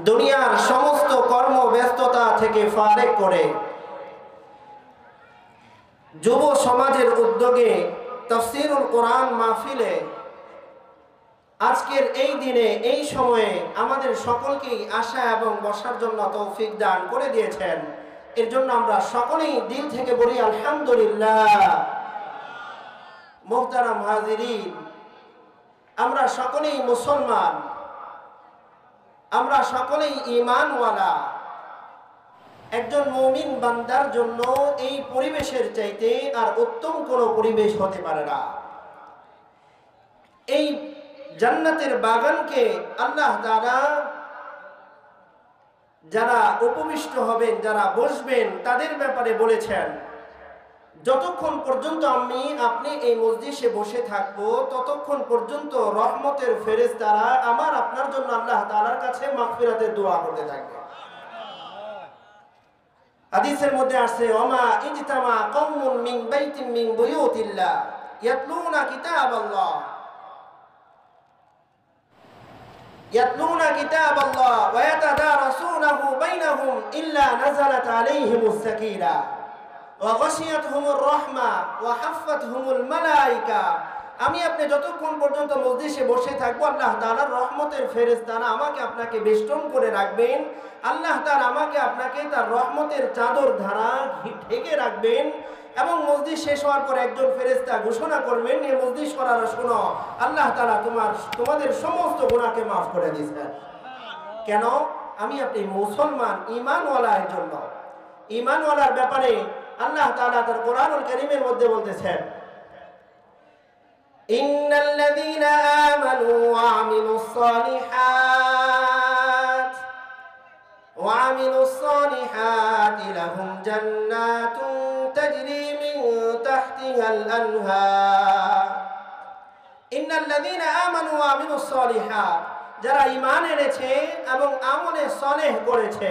দুনিয়ার সমস্ত কর্মব্যস্ততা থেকে ফারেক করে যুব সমাজের উদ্যোগে তাফসীরুল কোরআন মাহফিলে আজকের এই দিনে এই সময়ে আমাদের সকলকেই আসা এবং বসার জন্য তৌফিক দান করে দিয়েছেন। এর জন্য আমরা সকলেই দিল থেকে বলি আলহামদুলিল্লাহ। মুহতারাম হাজিরিন, আমরা সকলেই মুসলমান, আমরা সকলেই ঈমানওয়ালা। একজন মুমিন বান্দার জন্য এই পরিবেশের চাইতে আর উত্তম কোনো পরিবেশ হতে পারে না। এই জান্নাতের বাগানকে আল্লাহ তাআলা যারা উপবিষ্ট হবেন, যারা বসবেন, তাদের ব্যাপারে বলেছেন, যতক্ষণ পর্যন্ত আপনি এই মজলিসে বসে থাকবো ততক্ষণ পর্যন্ত রহমতের ফেরেশতারা আমার আপনার জন্য আল্লাহ তাআলার কাছে মাগফিরাতের দোয়া করতে থাকবে। হাদিসের মধ্যে আছে, ওমা ইজতামা কওমুন মিন বাইতিন মিন বুয়ুতিল্লাহ ইয়াতলুনা কিতাবাল্লাহ ওয়া ইয়াতাদারাসুনাহু বাইনাহুম ইল্লা নাযালাত আলাইহিমুস সাকিনা ওয়া গাশিয়াতহুমুর রাহমা ওয়া হাফফাতহুমুল মালায়েকা। আমি আপনি যতক্ষণ পর্যন্ত মজলিসে বসে থাকবো আল্লাহ তাআলার রহমতের ফেরেশতারা আমাকে আপনাকে বেষ্টন করে রাখবেন। আল্লাহ তাআলা আমাকে আপনাকে তার রহমতের চাদর দ্বারা ঢেকে রাখবেন এবং মজলিস শেষ হওয়ার পর একজন ফেরেশতা ঘোষণা করবেন, এই মজলিস করার শোনো, আল্লাহ তাআলা তোমাদের সমস্ত গুনাহকে মাফ করে দিয়েছেন। কেন? আমি আপনি মুসলমান, ঈমানওয়ালার জন্য। ঈমানওয়ালার ব্যাপারে আল্লাহ তাআলা তার কোরআনুল কারীমের মধ্যে বলতেছেন, ইন্নাল্লাযীনা আমানু ওয়া আমিলুস সালিহাতি লাহুম জান্নাতুন তাজরি মিন তাহতিহাল আনহার। ইন্নাল্লাযীনা আমানু ওয়া আমিলুস সালিহাত, যারা ঈমান এনেছে এবং আমলে সালেহ করেছে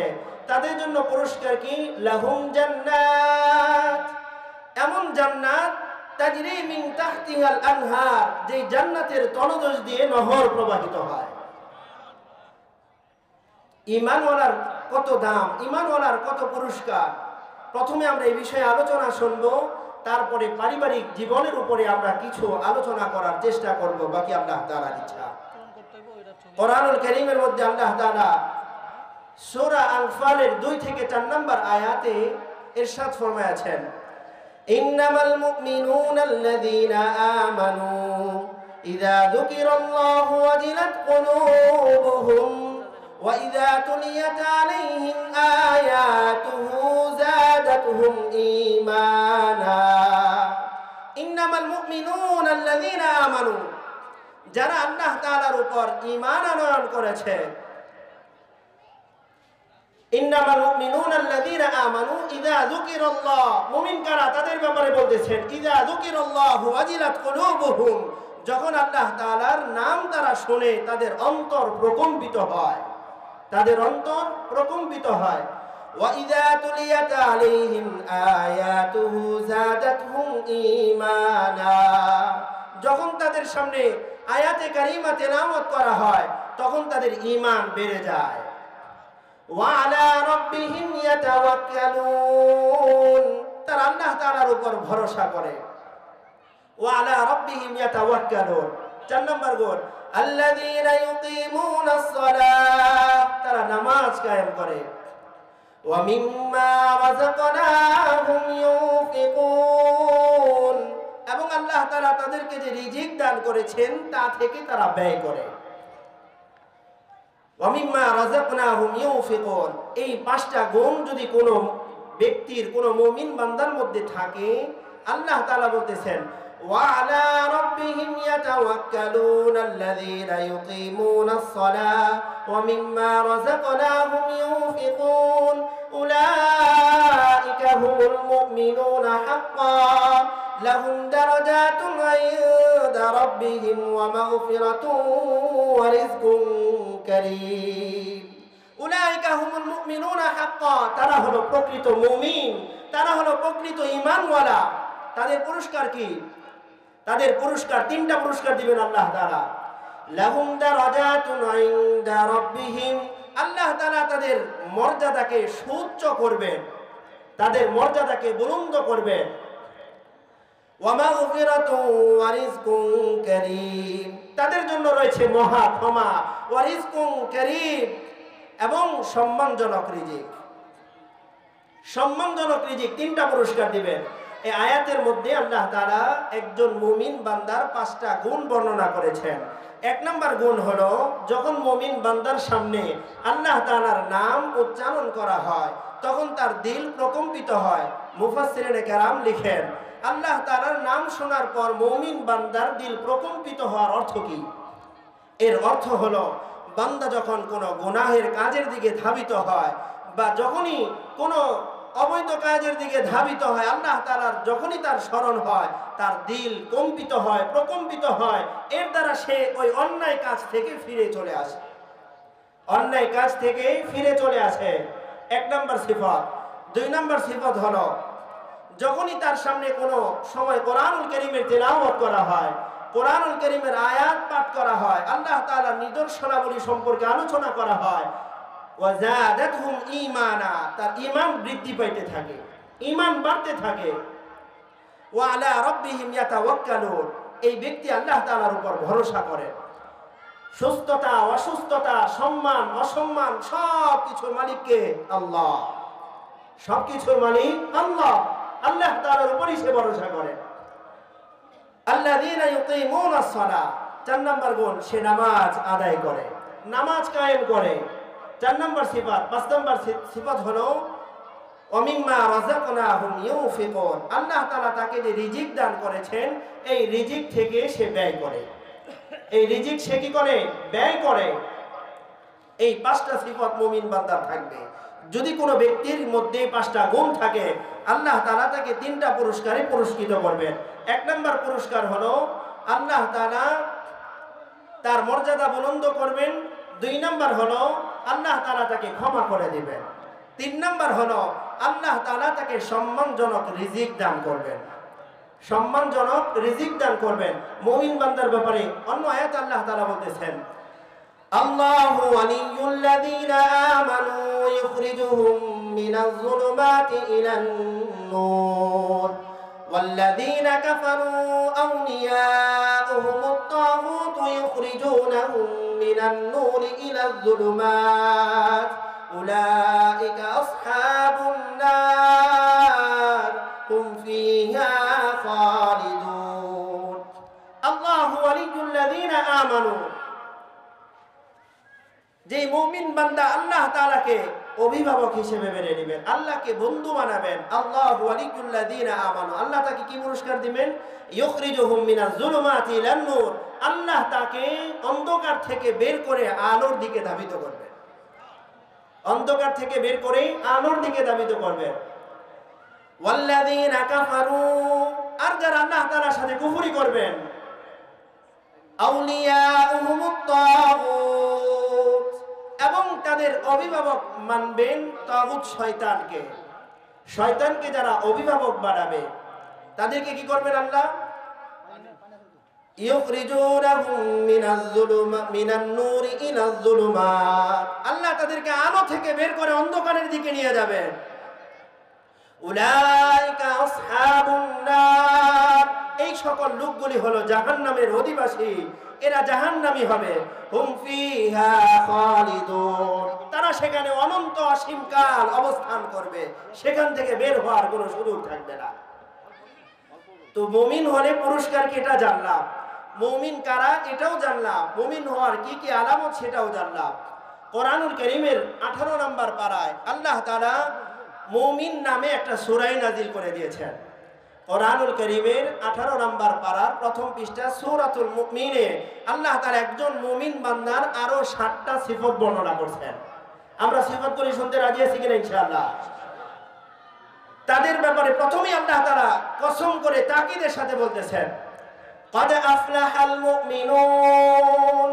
তাদের জন্য পুরস্কার কি? লাহুম জান্নাত, এমন জান্নাত তাজরি মিন তাহতিহাল আনহার, যে জান্নাতের তলদেশ দিয়ে নহর প্রবাহিত হয়। ঈমানওয়ালার কত দাম, ঈমানওয়ালার কত পুরস্কার। প্রথমে আমরা এই বিষয়ে আলোচনা শুনব, তারপরে পারিবারিক জীবনের উপরে আমরা কিছু আলোচনা করার চেষ্টা করব, বাকি আল্লাহ তাআলার ইচ্ছা। কোরআনুল কারীমের মধ্যে আল্লাহ তাআলা সূরা আনফালের 2 থেকে 4 নম্বর আয়াতে ইরশাদ ফরমায়াছেন, ইন্নামাল মুমিনুনা আল্লাযীনা আমানু ইযা যুকিরাল্লাহু ওয়াজিলাত কুলুবুহুম ওয়া ইযা তুলিয়াত আলাইহিম আয়াতুহু যাদাতুহুম ঈমানা। ইন্নামাল মুমিনুনা আল্লাযীনা আমানু, যারা আল্লাহ তাআলার উপর ঈমান আনয়ন করেছে। ইন্নামাল মুমিনুনা আল্লাযীনা আমানু ইযা যুকিরাল্লাহ, মুমিন কারা? তাদের ব্যাপারে বলতেছেন, ইযা যুকিরাল্লাহু ওয়াজিলাত কুলুবুহুম, যখন আল্লাহ তাআলার নাম তারা শুনে তাদের অন্তর প্রকম্পিত হয়, তাদের অন্তর প্রকম্পিত হয়। ওয়া ইযা তুলিয়াত আলাইহিম আয়াতুহু যাদাতহুম ঈমানা, যখন তাদের সামনে আয়াতে কারিমা তেলাওয়াত করা হয় তখন তাদের ঈমান বেড়ে যায়। ওয়া আলা রাব্বিহিম ইয়াতাওয়াক্কালুন, তারা আল্লাহ তাআলার উপর ভরসা করে। ওয়া আলা রাব্বিহিম ইয়াতাওয়াক্কালুন। 4 নম্বর গুণ, আল্লাযীনা ইউকিমুনাস সালাহ, তারা নামাজ কায়েম করে। ওয়া মিম্মা রাযাকনাহুম ইউনফিকুন, এবং আল্লাহ তাআলা তাদেরকে যে রিজিক দান করেছেন তা থেকে তারা ব্যয় করে। ওয়া মিম্মা রাযাকনাহুম ইউনফিকুন, এই 5টা গুণ যদি কোনো ব্যক্তির, কোনো মুমিন বান্দার মধ্যে থাকে, আল্লাহ তাআলা বলতেছেন, ওয়া আলা রাব্বিহিম ইয়াতাওয়াক্কালুন আল্লাযীনা ইউকিমুনাস সালাহ ওয়া মিম্মা রাযাকনাহুম ইউনফিকুন উলাইকা হুমুল মুমিনুনা হাক্কান লাহুম দারাজাতুন ইনদা রাব্বিহিম ওয়া মাগফিরাতুন ওয়া রিজকুন কারীম। উলাইকা হুমুল মুমিনুনা হাক্কান, তারা হলো প্রকৃত মুমিন, তারা হলো প্রকৃত ঈমানওয়ালা। তাদের পুরস্কার কি? তাদের পুরস্কার 3টা পুরস্কার দিবেন আল্লাহ তাআলা। লাহুম দারাজাতুন ইনদা রাব্বিহিম, আল্লাহ তাআলা তাদের মর্যাদাকে সুউচ্চ করবেন, তাদের মর্যাদাকে বুলন্দ করবেন। ওয়া মাগফিরাতুন ওয়া রিজকুন কারীম, তাদের জন্য রয়েছে মহা ক্ষমা, ওয়া রিজকুন কারীম, এবং সম্মানজনক রিজিক। সম্মানজনক রিজিক, তিনটা পুরস্কার দিবেন। এই আয়াতের মধ্যে আল্লাহ তাআলা একজন মুমিন বান্দার 5টা গুণ বর্ণনা করেছেন। 1 নম্বর গুণ হলো, যখন মুমিন বান্দার সামনে আল্লাহ তাআলার নাম উচ্চারণ করা হয় তখন তার দিল প্রকম্পিত হয়। মুফাসসিরিনে কেরাম লিখেন, আল্লাহ তাআলার নাম শোনার পর মুমিন বান্দার দিল প্রকম্পিত হওয়ার অর্থ কি? এর অর্থ হলো, বান্দা যখন কোনো গুনাহের কাজের দিকে ধাবিত হয় বা যখনই কোনো অবৈধ কাজের দিকে ধাবিত হয়, আল্লাহ তাআলার যখনই তার স্মরণ হয় তার দিল কম্পিত হয়, প্রকম্পিত হয়। এর দ্বারা সে ওই অন্যায় কাজ থেকে ফিরে চলে আসে, অন্যায় কাজ থেকে ফিরে চলে আসে। 1 নম্বর সিফাত। 2 নম্বর সিফাত হলো, যখনই তার সামনে কোনো সময় কোরআনুল কারীমের তিলাওয়াত করা হয়, কোরআনুল কারীমের আয়াত পাঠ করা হয়, আল্লাহ তাআলার নিদর্শনাবলী সম্পর্কে আলোচনা করা হয়, ওয়া যাদাতহুম ঈমানা, তার ঈমান বৃদ্ধি পাইতে থাকে, ঈমান বাড়তে থাকে। ওয়া আলা রাব্বিহিম ইয়াতাওয়াক্কালুন, এই ব্যক্তি আল্লাহ তাআলার উপর ভরসা করে। সুস্থতা, অসুস্থতা, সম্মান, অসম্মান, সব কিছুর মালিক কে? আল্লাহ। সব কিছুর মালিক আল্লাহ। আল্লাহ তাআলার উপরই সে ভরসা করে। আল্লাযীনা ইউকিমুনাস সালাহ, 4 নম্বর গুণ, সে নামাজ আদায় করে, নামাজ কায়েম করে। 4 নম্বর সিফাত। 5 নম্বর সিফাত হলো, ওয়া মিম্মা রাযাকনাহুম ইউনফিকুন, আল্লাহ তাআলা তাকে যে রিজিক দান করেছেন এই রিজিক থেকে সে ব্যয় করে, এই রিজিক সে কি করে? ব্যয় করে। এই 5টা সিফাত মুমিন বান্দার থাকবে। যদি কোনো ব্যক্তির মধ্যে 5টা গুণ থাকে, আল্লাহ তাআলা তাকে 3টা পুরস্কারে পুরস্কৃত করবেন। 1 নম্বর পুরস্কার হলো, আল্লাহ তাআলা তার মর্যাদা বুলন্দ করবেন। 2 নম্বর হলো, আল্লাহ তাআলা তাকে ক্ষমা করে দিবেন। 3 নম্বর হলো, আল্লাহ তাআলা তাকে সম্মানজনক রিজিক দান করবেন, সম্মানজনক রিজিক দান করবেন। মুমিন বান্দার ব্যাপারে অন্য আয়াত আল্লাহ তাআলা বলতেছেন, আল্লাহু ওয়ালিয়ুল্লাযীনা আমানু ইখরিজুহুম মিনাজ যুলুমাতি ইলান নূর ওয়াল্লাযীনা কাফারু আউলিয়াউহুমুত তাগুতু ইখরিজুনাহুম মিনান নূরি ইলাজ যুলুমাত উলাইকা আসহাবুন নার হুম ফিহা খালিদুন। আল্লাহু ওয়ালিয়ুল্লাযীনা আমানু, যে মুমিন বান্দা আল্লাহ তাআলাকে অভিভাবক হিসেবে মেনে নেবেন, আল্লাহকে বন্ধু বানাবেন, আল্লাহু ওয়ালিয়ুল্লাযীনা আমানু, আল্লাহ তাকে কি পুরস্কার দিবেন? ইখরিজুহুম মিনাজ যুলুমাতি ইলান নূর, আল্লাহ তাকে অন্ধকার থেকে বের করে আলোর দিকে ধাবিত করবেন, অন্ধকার থেকে বের করে আলোর দিকে ধাবিত করবেন। ওয়াল্লাযীনা কাফারু, আর যারা আল্লাহ তাআলার সাথে কুফরি করবেন, আউলিয়াউহুমুত তাগুত, এবং তাদের অভিভাবক মানবেন তাগুত শয়তানকে। শয়তানকে যারা অভিভাবক বানাবে তাদেরকে কি করবেন আল্লাহ? ইউখরিজুনাহুম মিনান নূরি ইলাজ যুলুমাত, আল্লাহ তাদেরকে আলো থেকে বের করে অন্ধকারের দিকে নিয়ে যাবেন। উলাইকা আসহাবুন নার, এই সকল লোকগুলি হলো জাহান্নামের অধিবাসী, এরা জাহান্নামী হবে। হুম ফিহা খালিদুন, তারা সেখানে অনন্ত অসীম কাল অবস্থান করবে, সেখান থেকে বের হওয়ার কোনো সুযোগ থাকবে না। তো মুমিন হলে পুরস্কার কি, এটা জানলাম। মুমিন কারা এটাও জানলাম, মুমিন হওয়ার কি কি আলামত সেটাও জানলাম। কোরআনুল কারীমের 18 নম্বর পারায় আল্লাহ তাআলা মুমিন নামে একটা সূরা নাজিল করে দিয়েছেন। কোরআনুল কারীমের 18 নম্বর পারার প্রথম পৃষ্ঠা সূরাতুল মুমিনে আল্লাহ তাআলা একজন মুমিন বান্দার আরো 7টা সিফত বর্ণনা করছেন। আমরা সিফতগুলি শুনতে রাজি আছি কিনা ইনশাআল্লাহ? তাদের ব্যাপারে প্রথমেই আল্লাহ তাআলা কসম করে তাকিদের সাথে বলতেছেন, قد أفلح المؤمنون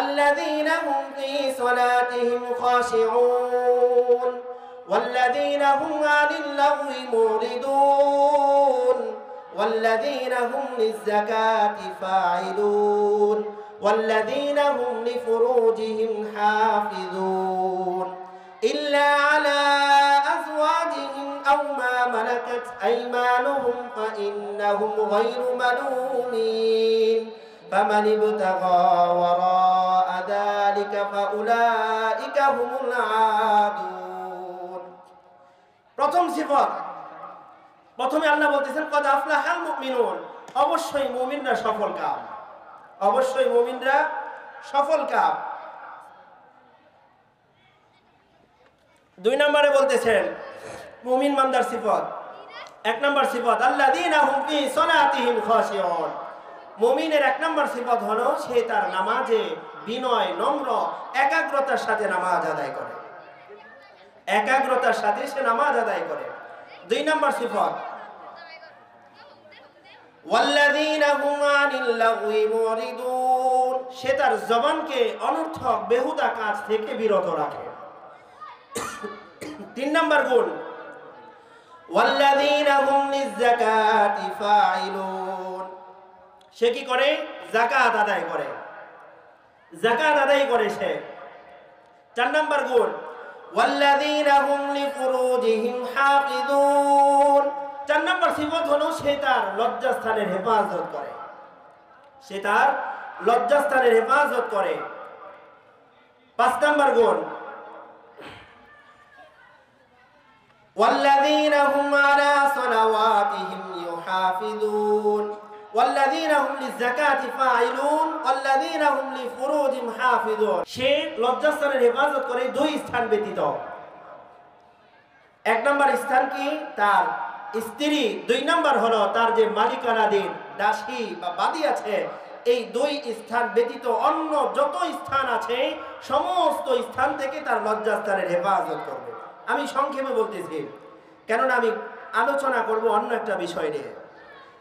الذين هم في صلاتهم خاشعون والذين هم عن اللغو معرضون والذين هم للزكاة فاعلون والذين هم لفروجهم حافظون إلا على أزواجهم أو ما ملكت أيمانهم فإنهم غير ملومين فمن ابتغى وراء ذلك فأولئك هم العادون প্রথম সিফাত প্রথমে আল্লাহ বলতেছেন কদ আফলাহাল মুমিনুন অবশ্যই মুমিনরা সফলকাম অবশ্যই মুমিনরা সফলকাম দুই নম্বরে বলতেছেন মুমিন বান্দার সিফাত এক নম্বর সিফাত আল্লাযীনা হুম ফি সালাতিহিম খাশিউন মুমিনের এক নম্বর সিফাত হলো সে তার নামাজে বিনয় নম্র একাগ্রতার সাথে নামাজ আদায় করে একাগ্রতার সাথে সে নামাজ আদায় করে দুই নম্বর সিফাত ওয়াল্লাযীনা হুম আনিল লাগwi মুরিদুন সে তার জবানকে অনর্থক বেহুদা কাজ থেকে বিরত রাখে তিন নম্বর গুণ ওয়াল্লাযীনা হুম লিয-যাকাতি ফাইলুন সে কি করে যাকাত আদায় করে যাকাত আদায় করে সে চার নম্বর গুণ ওয়াল্লাযীনা হুম লিফুরুজিহিম হাফিজুন চার নম্বর সিফাত হলো সে তার লজ্জাস্থানের হেফাজত করে সে তার লজ্জাস্থানের হেফাজত করে পাঁচ নম্বর গুণ والذين هم على صلواتهم يحافظون والذين هم للزكاة فاعلون والذين هم لفروجهم حافظون সে লজ্জাস্থানের হেফাজত করে দুই স্থান ব্যতীত এক নম্বর স্থান কি তার স্ত্রী দুই নম্বর হলো তার যে মালিকানাধীন দাসী বা বাদী আছে এই দুই স্থান ব্যতীত অন্য যত স্থান আছে সমস্ত স্থান থেকে তার লজ্জাস্থানের হেফাজত করবে আমি সংক্ষেপে বলতেছি কেননা আমি আলোচনা করব অন্য একটা বিষয় নিয়ে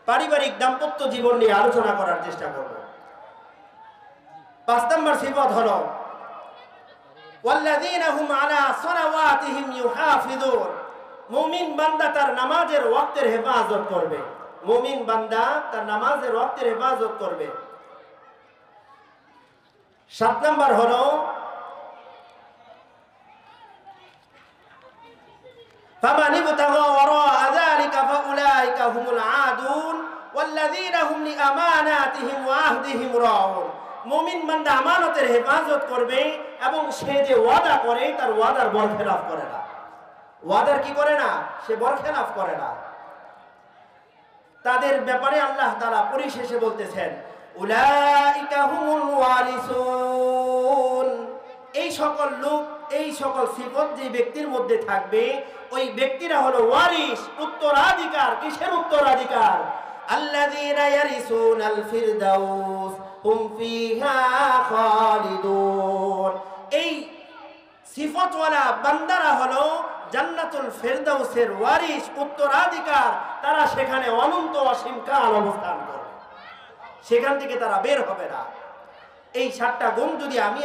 পারিবারিক দাম্পত্য জীবন নিয়ে আলোচনা করার চেষ্টা করব পাঁচ নম্বর সিফাত হলো ওয়াল্লাযীনা হুম আলা সালাওয়াতিহিম ইউহাফিজুন মুমিন বান্দা তার নামাজের ওয়াক্তের হেফাজত করবে মুমিন বান্দা তার নামাজের ওয়াক্তের হেফাজত করবে সাত নম্বর হলো فمن ابتغى وراء ذلك فأولئك هم العادون والذين هم لأماناتهم وعهدهم راعون মুমিন বান্দা আমানতের হেফাজত করবে এবং সে যে ওয়াদা করে তার ওয়াদার বরখেলাপ করে না ওয়াদার কি করে না সে বরখেলাপ করে না তাদের ব্যাপারে আল্লাহ তাআলা পরিশেষে বলতেছেন উলাইকা হুমুল ওয়ারিসুন এই সকল লোক এই সকল সিফত যে ব্যক্তির মধ্যে থাকবে ওই ব্যক্তিরা হলো ওয়ারিস উত্তরাধিকার কিসের উত্তরাধিকার আল্লাযীনা ইয়ারিসুনাল ফিরদাউস হুম ফিহা খালিদুন এই সিফতওয়ালা বান্দারা হলো জান্নাতুল ফিরদাউসের ওয়ারিস উত্তরাধিকার তারা সেখানে অনন্ত অসীম কাল অবস্থান করবে সেখান থেকে তারা বের হবে না এই সাতটা গুণ যদি আমি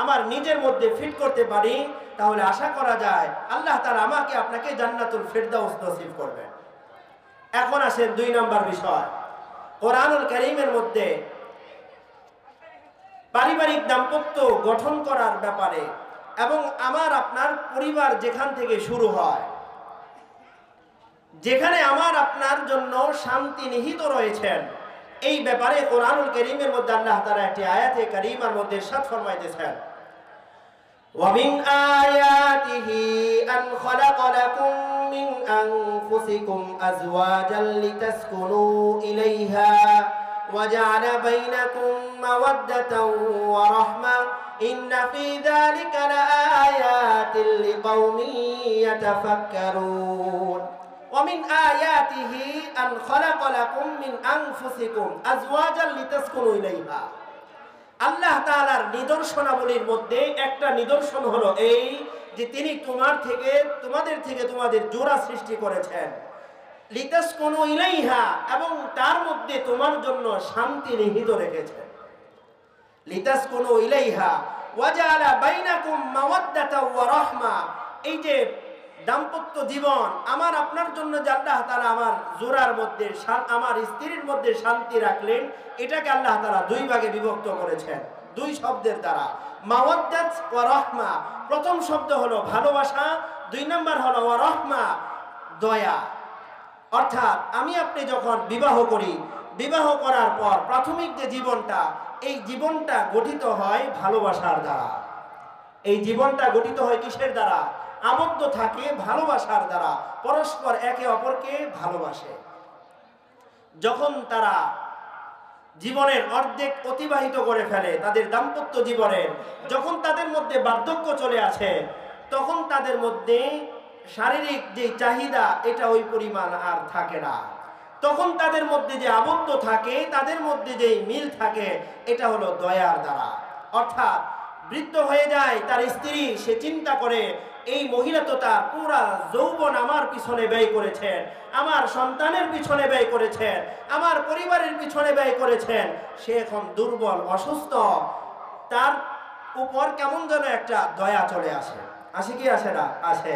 আমার নিজের মধ্যে ফিট করতে পারি তাহলে আশা করা যায় আল্লাহ তাআলা আমাকে আপনাকে জান্নাতুল ফিরদাউস নসিব করবেন এখন আসেন দুই নম্বর বিষয় কোরআনুল কারীমের মধ্যে পারিবারিক দাম্পত্য গঠন করার ব্যাপারে এবং আমার আপনার পরিবার যেখান থেকে শুরু হয় যেখানে আমার আপনার জন্য শান্তি নিহিত রয়েছেন এই ব্যাপারে কোরআনুল কারীমের মধ্যে আল্লাহ তাআলা একটি আয়াতে কারীমার মধ্যে ইরশাদ ফরমাইতেছেন ওয়া মিন আয়াতিহি আন খালাকা লাকুম মিন আনফুসিকুম আজওয়াজান লিতাসকুনু ইলাইহা ওয়া জা'আলা বাইনাকুম মাওয়াদ্দাতান ওয়া রাহমা ইন্না ফি যালিকা লাআয়াতিন লিকাওমিন ইয়াতাফাক্কারুন ومن آياته أن خلق لكم من أنفسكم أزواجا لتسكنوا إليها আল্লাহ তাআলার নিদর্শনাবলীর মধ্যে একটা নিদর্শন হলো এই যে তিনি তোমাদের থেকে তোমাদের জোড়া সৃষ্টি করেছেন লিতাসকুনু ইলাইহা এবং তার মধ্যে তোমার জন্য শান্তি নিহিত রেখেছেন লিতাসকুনু ইলাইহা ওয়া জাআলা বাইনাকুম মাওয়াদ্দাতাও ওয়া রাহমা এই যে দাম্পত্য জীবন আমার আপনার জন্য যে আল্লাহ তাআলা আমার জোড়ার মধ্যে আমার স্ত্রীর মধ্যে শান্তি রাখলেন এটাকে আল্লাহ তাআলা দুই ভাগে বিভক্ত করেছেন দুই শব্দের দ্বারা মাওয়াদ্দাত ওয়া রাহমা, প্রথম শব্দ হলো ভালোবাসা, 2 নাম্বার হলো ওয়া রাহমা, দয়া। অর্থাৎ আমি আপনি যখন বিবাহ করি, বিবাহ করার পর প্রাথমিক যে জীবনটা, এই জীবনটা গঠিত হয় ভালোবাসার দ্বারা। এই জীবনটা গঠিত হয় কিসের দ্বারা? আবদ্ধ থাকে ভালোবাসার দ্বারা, পরস্পর একে অপরকে ভালোবাসে। যখন তারা জীবনের অর্ধেক অতিবাহিত করে ফেলে, তাদের দাম্পত্য জীবনের, যখন তাদের মধ্যে বার্ধক্য চলে আসে, তখন তাদের মধ্যে শারীরিক যে চাহিদা এটা ওই পরিমাণ আর থাকে না। তখন তাদের মধ্যে যে আবদ্ধ থাকে, তাদের মধ্যে যে মিল থাকে, এটা হলো দয়ার দ্বারা। অর্থাৎ বৃদ্ধ হয়ে যায় তার স্ত্রী, সে চিন্তা করে এই মহিলা তো তার পুরা যৌবন আমার পিছনে ব্যয় করেছেন, আমার সন্তানের পিছনে ব্যয় করেছেন, আমার পরিবারের পিছনে ব্যয় করেছেন, সে এখন দুর্বল অসুস্থ, তার উপর কেমন যেন একটা দয়া চলে আসে। আসে কি আসে না? আসে।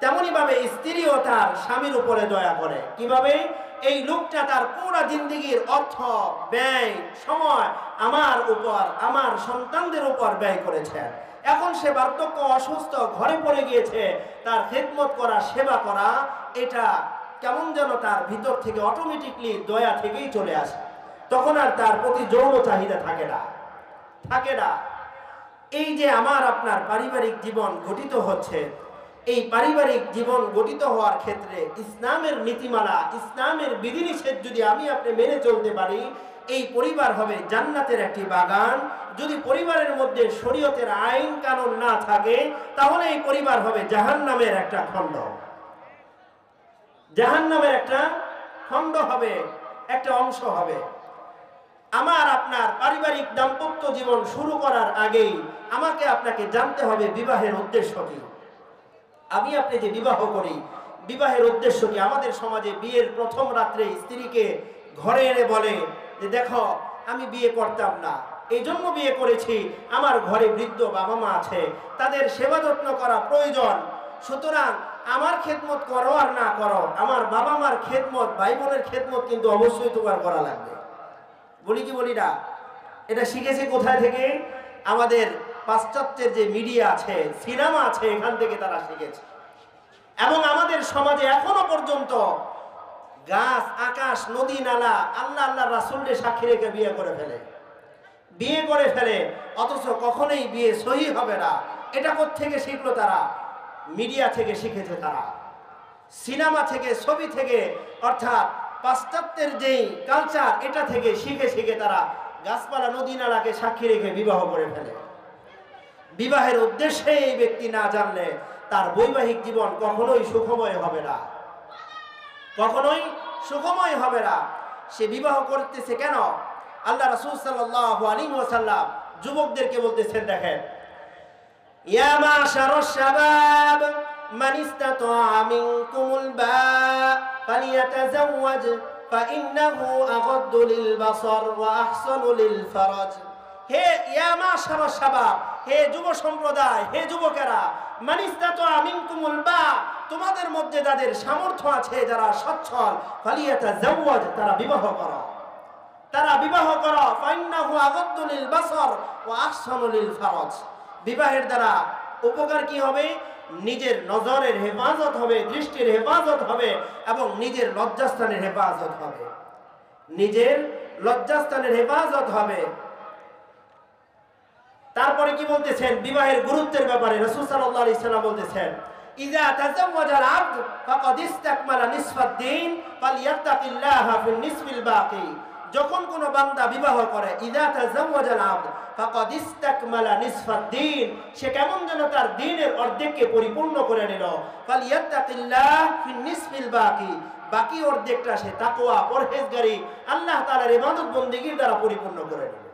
তেমনি ভাবে স্ত্রীও তার স্বামীর উপরে দয়া করে। কিভাবে? এই লোকটা তার পুরা জিন্দেগির অর্থ ব্যয়, সময় আমার উপর, আমার সন্তানদের উপর ব্যয় করেছেন, এখন সে বার্ধক্য অসুস্থ ঘরে পড়ে গিয়েছে, তার খেদমত করা, সেবা করা, এটা কেমন যেন তার ভিতর থেকে অটোমেটিকলি দয়া থেকেই চলে আসে। তখন আর তার প্রতি যৌন চাহিদা থাকে না, থাকে না। এই যে আমার আপনার পারিবারিক জীবন গঠিত হচ্ছে, এই পারিবারিক জীবন গঠিত হওয়ার ক্ষেত্রে ইসলামের নীতিমালা, ইসলামের বিধিনিষেধ যদি আমি আপনি মেনে চলতে পারি, এই পরিবার হবে জান্নাতের একটি বাগান। যদি পরিবারের মধ্যে শরীয়তের আইন কানুন না থাকে, তাহলে এই পরিবার হবে জাহান্নামের একটা খণ্ড, জাহান্নামের একটা খণ্ড হবে, একটা অংশ হবে। আমার আপনার পারিবারিক দাম্পত্য জীবন শুরু করার আগেই আমাকে আপনাকে জানতে হবে বিবাহের উদ্দেশ্য কি। আমি আপনি যে বিবাহ করি, বিবাহের উদ্দেশ্য কি? আমাদের সমাজে বিয়ের প্রথম রাত্রে স্ত্রীকে ঘরে এনে বলে যে দেখো আমি বিয়ে করতাম না, এই জন্য বিয়ে করেছি, আমার ঘরে বৃদ্ধ বাবা মা আছে, তাদের সেবা যত্ন করা প্রয়োজন, সুতরাং আমার খেদমত করো আর না করো, আমার বাবা মার খেদমত, ভাই বোনের খেদমত কিন্তু অবশ্যই তোমার করা লাগবে। বলি কি বলি না? এটা শিখেছে কোথায় থেকে? আমাদের পাশ্চাত্যের যে মিডিয়া আছে, সিনেমা আছে, এখান থেকে তারা শিখেছে। এবং আমাদের সমাজে এখনো পর্যন্ত গাছ, আকাশ, নদী, নালা, আল্লাহ আল্লাহ রাসূলকে সাক্ষী রেখে বিয়ে করে ফেলে, বিয়ে করে ফেলে, অথচ কখনোই বিয়ে সহি হবে না। এটা কোত্থেকে শিখলো তারা? মিডিয়া থেকে শিখেছে তারা, সিনেমা থেকে, ছবি থেকে, অর্থাৎ পাশ্চাত্যের যেই কালচার, এটা থেকে শিখে শিখে তারা গাছপালা, নদী, নালাকে সাক্ষী রেখে বিবাহ করে ফেলে। বিবাহের উদ্দেশ্যে এই ব্যক্তি না জানলে তার বৈবাহিক জীবন কখনোই সুখময় হবে না, কখনোই সুখময় হবে না। সে বিবাহ করতেছে কেন? আল্লাহ রাসূল সাল্লাল্লাহু আলাইহি ওয়াসাল্লাম যুবকদেরকে বলতেছেন, দেখেন, ইয়া মাশারাশ শাবাব মান ইসতাতাআ মিনকুমুল বাআ ফালিয়াতাযাওয়াজ ফাইন্নাহু আগাদ্দু লিল বাসার ওয়া আহসানু লিল ফারাজ। হে ইয়া মাশারাশ শাবাব, হে যুব সম্প্রদায়, হে যুবকেরা, মান ইসতাতাআ মিনকুমুল বাআ, তোমাদের মধ্যে যাদের সামর্থ্য আছে, যারা সচ্ছল, ফালিয়াতাযাওয়াজ, তারা বিবাহ করো, তারা বিবাহ করো। ফাইন্নাহু আগাদ্দু লিল বাসার ওয়া আহসানু লিল ফারাজ। বিবাহের দ্বারা উপকার কি হবে? নিজের নজরের হেফাজত হবে, দৃষ্টির হেফাজত হবে, এবং নিজের লজ্জাস্থানের হেফাজত হবে, নিজের লজ্জাস্থানের হেফাজত হবে। তারপরে কি বলতেছেন বিবাহের গুরুত্বের ব্যাপারে? রাসূল সাল্লাল্লাহু আলাইহি ওয়াসাল্লাম বলতেছেন, ইযা তাযাওয়াজাল আবদ ফাকাদ ইসতাকমালা নিসফাদ দ্বীন ফালিয়াত্তাকিল্লাহা ফিন নিসফিল বাকি। যখন কোন বান্দা বিবাহ করে, ইযা তাযাওয়াজাল আবদ ফাকাদ ইসতাকমালা নিসফাদ দ্বীন, সে কেমন যেন তার দ্বীনের অর্ধেককে পরিপূর্ণ করে নিল। ফালিয়াত্তাকিল্লাহ ফিন নিসফিল বাকি, বাকি অর্ধেকটা সে তাকওয়া, পরহেজগারি, আল্লাহ তাআলার ইবাদত বন্দেগীর দ্বারা পরিপূর্ণ করে নিল।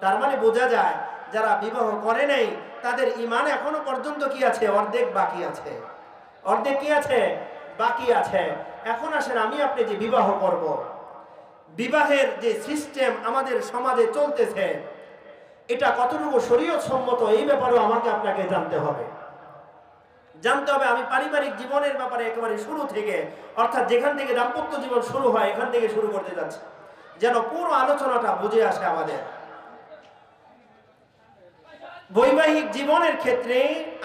তার মানে বোঝা যায় যারা বিবাহ করে নাই তাদের ঈমান এখনো পর্যন্ত কি আছে? অর্ধেক বাকি আছে, অর্ধেক কি আছে? বাকি আছে। এখন আসেন আমি আপনি যে বিবাহ করব, বিবাহের যে সিস্টেম আমাদের সমাজে চলতেছে, এটা কতটুকু শরীয়ত সম্মত, এই ব্যাপারেও আমাকে আপনাকে জানতে হবে, জানতে হবে। আমি পারিবারিক জীবনের ব্যাপারে একেবারে শুরু থেকে, অর্থাৎ যেখান থেকে দাম্পত্য জীবন শুরু হয়, এখান থেকে শুরু করতে যাচ্ছি, যেন পুরো আলোচনাটা বুঝে আসে আমাদের। বৈবাহিক জীবনের ক্ষেত্রে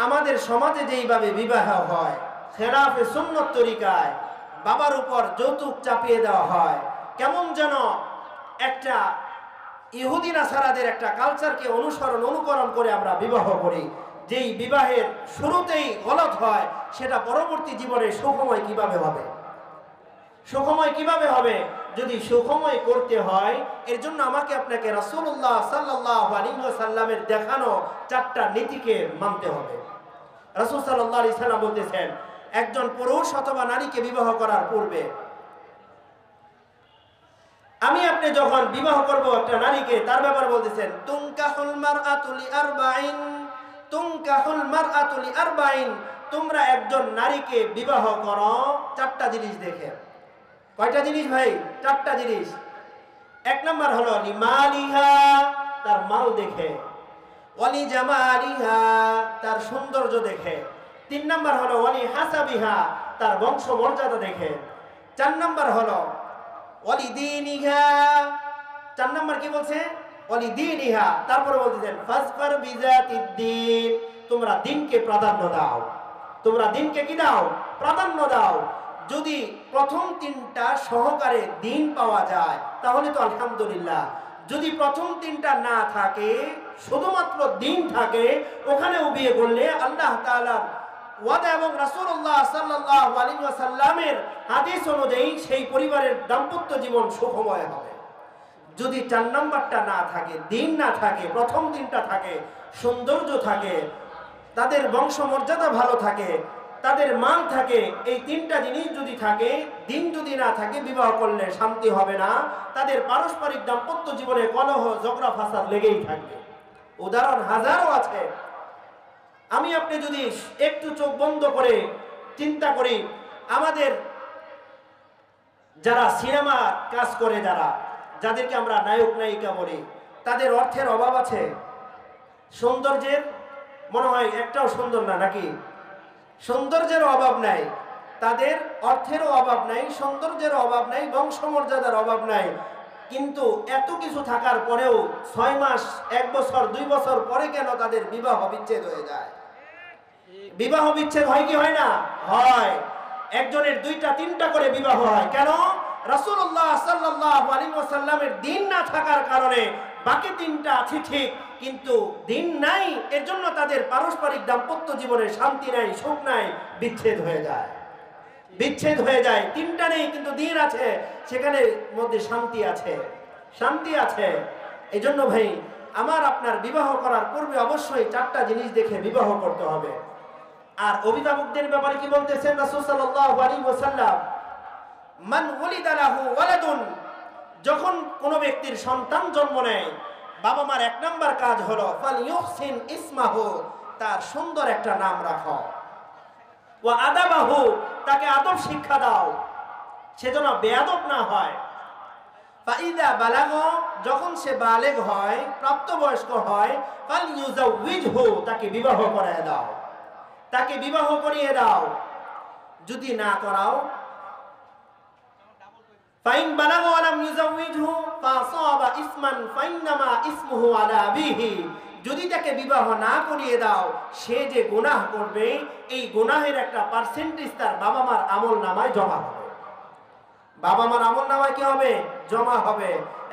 আমাদের সমাজে যেইভাবে বিবাহ হয় খেলাফে সুন্নত তরিকায় বাবার উপর যৌতুক চাপিয়ে দেওয়া হয়, কেমন যেন একটা ইহুদি নাসারাদের একটা কালচারকে অনুকরণ করে আমরা বিবাহ করি। যেই বিবাহের শুরুতেই গলত হয় সেটা পরবর্তী জীবনে সুখময় কিভাবে হবে? সুখময় কিভাবে হবে? যদি সুখময় করতে হয় এর জন্য আমাকে আপনাকে রাসূলুল্লাহ সাল্লাল্লাহু আলাইহি ওয়াসাল্লামের দেখানো 4টা নীতিকে মানতে হবে। রাসূল সাল্লাল্লাহু আলাইহি ওয়াসাল্লাম বলতেছেন, একজন পুরুষ অথবা নারীকে বিবাহ করার পূর্বে আমি আপনি যখন বিবাহ করব একটা নারীকে, তার ব্যাপারে বলতেছেন তুনকাহুল মারআতু লিআরবাইন, তুনকাহুল মারআতু লিআরবাইন, তোমরা একজন নারীকে বিবাহ করো 4টা জিনিস দেখে। কয়টা জিনিস ভাই? 4টা জিনিস। 1 নাম্বার হলো লিমালিহা, তার মাল দেখে, ওয়ালি জামালিহা, তার সৌন্দর্য দেখে। 3 নাম্বার হলো ওয়ালি হাসাবিহা, তার বংশ মর্যাদা দেখে। 4 নাম্বার হলো ওয়ালি দীনিহা, 4 নাম্বার কি বলছে? ওয়ালি দীনিহা। তারপরে বলতেছেন ফাসফার বিজাতিদ্দিন, তোমরা দিনকে প্রাধান্য দাও। তোমরা দিনকে কি দাও? প্রাধান্য দাও। যদি প্রথম 3টা সহকারে দিন পাওয়া যায় তাহলে তো আলহামদুলিল্লাহ। যদি প্রথম 3টা না থাকে, শুধুমাত্র দিন থাকে, ওখানেও বিয়ে করলে আল্লাহ তাআলার ওয়াদা এবং রাসূলুল্লাহ সাল্লাল্লাহু আলাইহি ওয়াসাল্লামের হাদিস অনুযায়ী সেই পরিবারের দাম্পত্য জীবন সুখময় হবে। যদি 4 নাম্বারটা না থাকে, দিন না থাকে, প্রথম 3টা থাকে, সৌন্দর্য থাকে, তাদের বংশ মর্যাদা ভালো থাকে, তাদের মান থাকে, এই 3টা জিনিস যদি থাকে, দিন যদি না থাকে, বিবাহ করলে শান্তি হবে না। তাদের পারস্পরিক দাম্পত্য জীবনে কলহ ঝগড়া ফাসাদ লেগেই থাকবে। উদাহরণ হাজারো আছে। আমি আপনি যদি একটু চোখ বন্ধ করে চিন্তা করি, আমাদের যারা সিনেমা কাজ করে, যাদেরকে আমরা নায়ক নায়িকা বলি, তাদের অর্থের অভাব আছে? সৌন্দর্যের মনে হয় একটাও সুন্দর না, নাকি? সৌন্দর্যের অভাব নাই, তাদের অর্থেরও অভাব নাই, সৌন্দর্যের অভাব নাই, বংশমর্যাদার অভাব নাই। কিন্তু এত কিছু থাকার পরেও 6 মাস, 1 বছর, 2 বছর পরে কেন তাদের বিবাহ বিচ্ছেদ হয়ে যায়? বিবাহ বিচ্ছেদ হয় কি হয় না? হয়। একজনের 2টা 3টা করে বিবাহ হয়। কেন? রাসূলুল্লাহ সাল্লাল্লাহু আলাইহি ওয়াসাল্লামের দিন না থাকার কারণে। বাকি 3টা আছে ঠিক, কিন্তু দিন নাই, এর জন্য তাদের পারস্পরিক দাম্পত্য জীবনে শান্তি নাই, সুখ নাই, বিচ্ছেদ হয়ে যায়। বিচ্ছেদ হয়ে যায়। 3টা নেই কিন্তু দিন আছে, সেখানে মধ্যে শান্তি আছে, শান্তি আছে। এই জন্য ভাই আমার আপনার বিবাহ করার পূর্বে অবশ্যই 4টা জিনিস দেখে বিবাহ করতে হবে। আর অভিভাবকদের ব্যাপারে কি বলতেছেন রাসূল সাল্লাল্লাহু আলাইহি ওয়াসাল্লাম? মান ওয়ালিদা লাহু ওয়ালাদুন, যখন কোন ব্যক্তির সন্তান জন্ম নেয়, বাবা মার 1 নাম্বার কাজ হলো ফালইউহসিন ইসমাহু, তার সুন্দর একটা নাম রাখো। ওয়া আদাবাহু, তাকে আদব শিক্ষা দাও, সে যেন বেয়াদব না হয়। ফাইদা বালাগ, যখন সে বালেগ হয়, প্রাপ্তবয়স্ক হয়, ফালইউজাউইজহু, তাকে বিবাহ করিয়ে দাও, তাকে বিবাহ করিয়ে দাও। যদি না করাও, ফাইন বালাগ ওয়া লাম ইউজাউইজহু ফাসাবা ইসমান ফাইন্নামা ইসমুহু আলা আবিহি, যদি তাকে বিবাহ না করিয়ে দাও, সে যে গুনাহ করবে, এই গুনাহের একটা পার্সেন্টেজ তার বাবা মার আমলনামায় জমা হবে। বাবা মার আমলনামায় কি হবে? জমা হবে।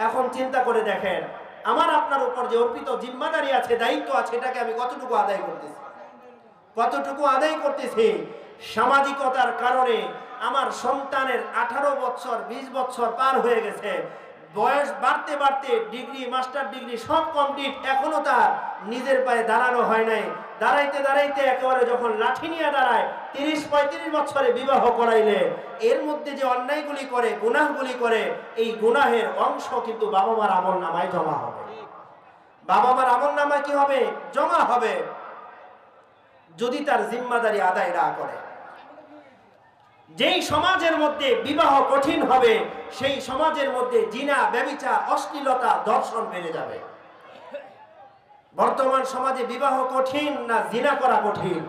এখন চিন্তা করে দেখেন, আমার আপনার উপর যে অর্পিত জিম্মাদারি আছে, দায়িত্ব আছে, এটাকে আমি কতটুকু আদায় করতেছি? কতটুকু আদায় করতেছি? সামাজিকতার কারণে আমার সন্তানের 18 বছর 20 বছর পার হয়ে গেছে, বয়স বাড়তে বাড়তে ডিগ্রি, মাস্টার ডিগ্রি সব কমপ্লিট, এখনো তার নিজের পায়ে দাঁড়ানো হয় নাই। দাঁড়াইতে দাঁড়াইতে একেবারে যখন লাঠি নিয়ে দাঁড়ায়, 30-35 বছরে বিবাহ করাইলে এর মধ্যে যে অন্যায়গুলি করে, গুনাহগুলি করে, এই গুনাহের অংশ কিন্তু বাবা মার আমলনামায় জমা হবে। বাবা মার আমলনামায় কি হবে? জমা হবে, যদি তার জিম্মাদারি আদায় না করে। যেই সমাজের মধ্যে বিবাহ কঠিন হবে, সেই সমাজের মধ্যে জিনা, ব্যভিচার, অশ্লীলতা, ধর্ষণ বেড়ে যাবে। বর্তমান সমাজে বিবাহ কঠিন না জিনা করা কঠিন?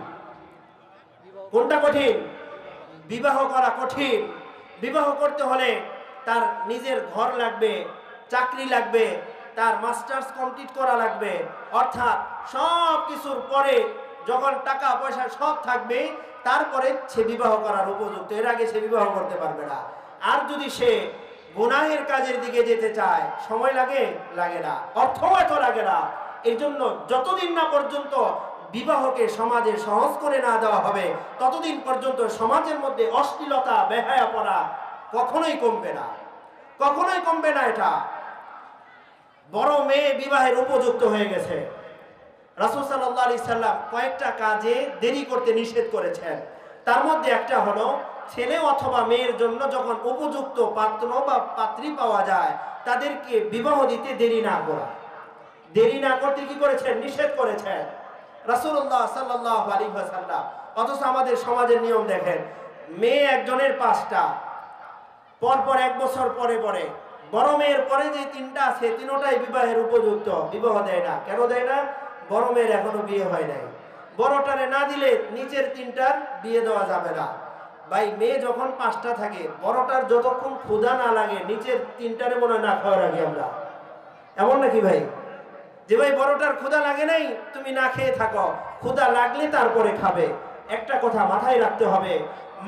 কোনটা কঠিন? বিবাহ করা কঠিন। বিবাহ করতে হলে তার নিজের ঘর লাগবে, চাকরি লাগবে, তার মাস্টার্স কমপ্লিট করা লাগবে, অর্থাৎ সব কিছুর পরে যখন টাকা পয়সা সব থাকবে তারপরে সে বিবাহ করার উপযুক্ত, এর আগে সে বিবাহ করতে পারবে না। আর যদি সে গুনাহের কাজের দিকে যেতে চায়, সময় লাগে না, অর্থ এত লাগে না। এই জন্য যতদিন না পর্যন্ত বিবাহকে সমাজে সহজ করে না দেওয়া হবে ততদিন পর্যন্ত সমাজের মধ্যে অশ্লীলতা বেহায়াপনা কখনোই কমবে না, কখনোই কমবে না। এটা বড় মেয়ে বিবাহের উপযুক্ত হয়ে গেছে। রাসূল সাল্লাল্লাহু আলাইহি সাল্লাম কয়েকটা কাজে দেরি করতে নিষেধ করেছেন। তার মধ্যে একটা হলো ছেলে অথবা মেয়ের জন্য যখন উপযুক্ত পাত্র বা পাত্রী পাওয়া যায় তাদেরকে বিবাহ দিতে দেরি না করা। দেরি না করতে কি করেছেন? নিষেধ করেছেন রাসূলুল্লাহ সাল্লাল্লাহু আলাইহি ওয়াসাল্লাম। অথচ আমাদের সমাজের নিয়ম দেখেন, মেয়ে একজনের 5টা, পরপর 1 বছর পরে পরে বড় মেয়ের পরে যে 3টা আছে 3টাই বিবাহের উপযুক্ত, বিবাহ দেয় না। কেন দেয় না? বড় মেয়ের এখনো বিয়ে হয় নাই। বড়টারে না দিলে নিচের 3টার বিয়ে দেওয়া যাবে না। ভাই মেয়ে যখন 5টা থাকে, বড়টার যতক্ষণ ক্ষুধা না লাগে নিচের 3টারে মনে না খাওয়া রাখি আমরা, এমন নাকি ভাই? যে ভাই বড়টার ক্ষুধা লাগে নাই, তুমি না খেয়ে থাকো, ক্ষুধা লাগলে তারপরে খাবে। একটা কথা মাথায় রাখতে হবে,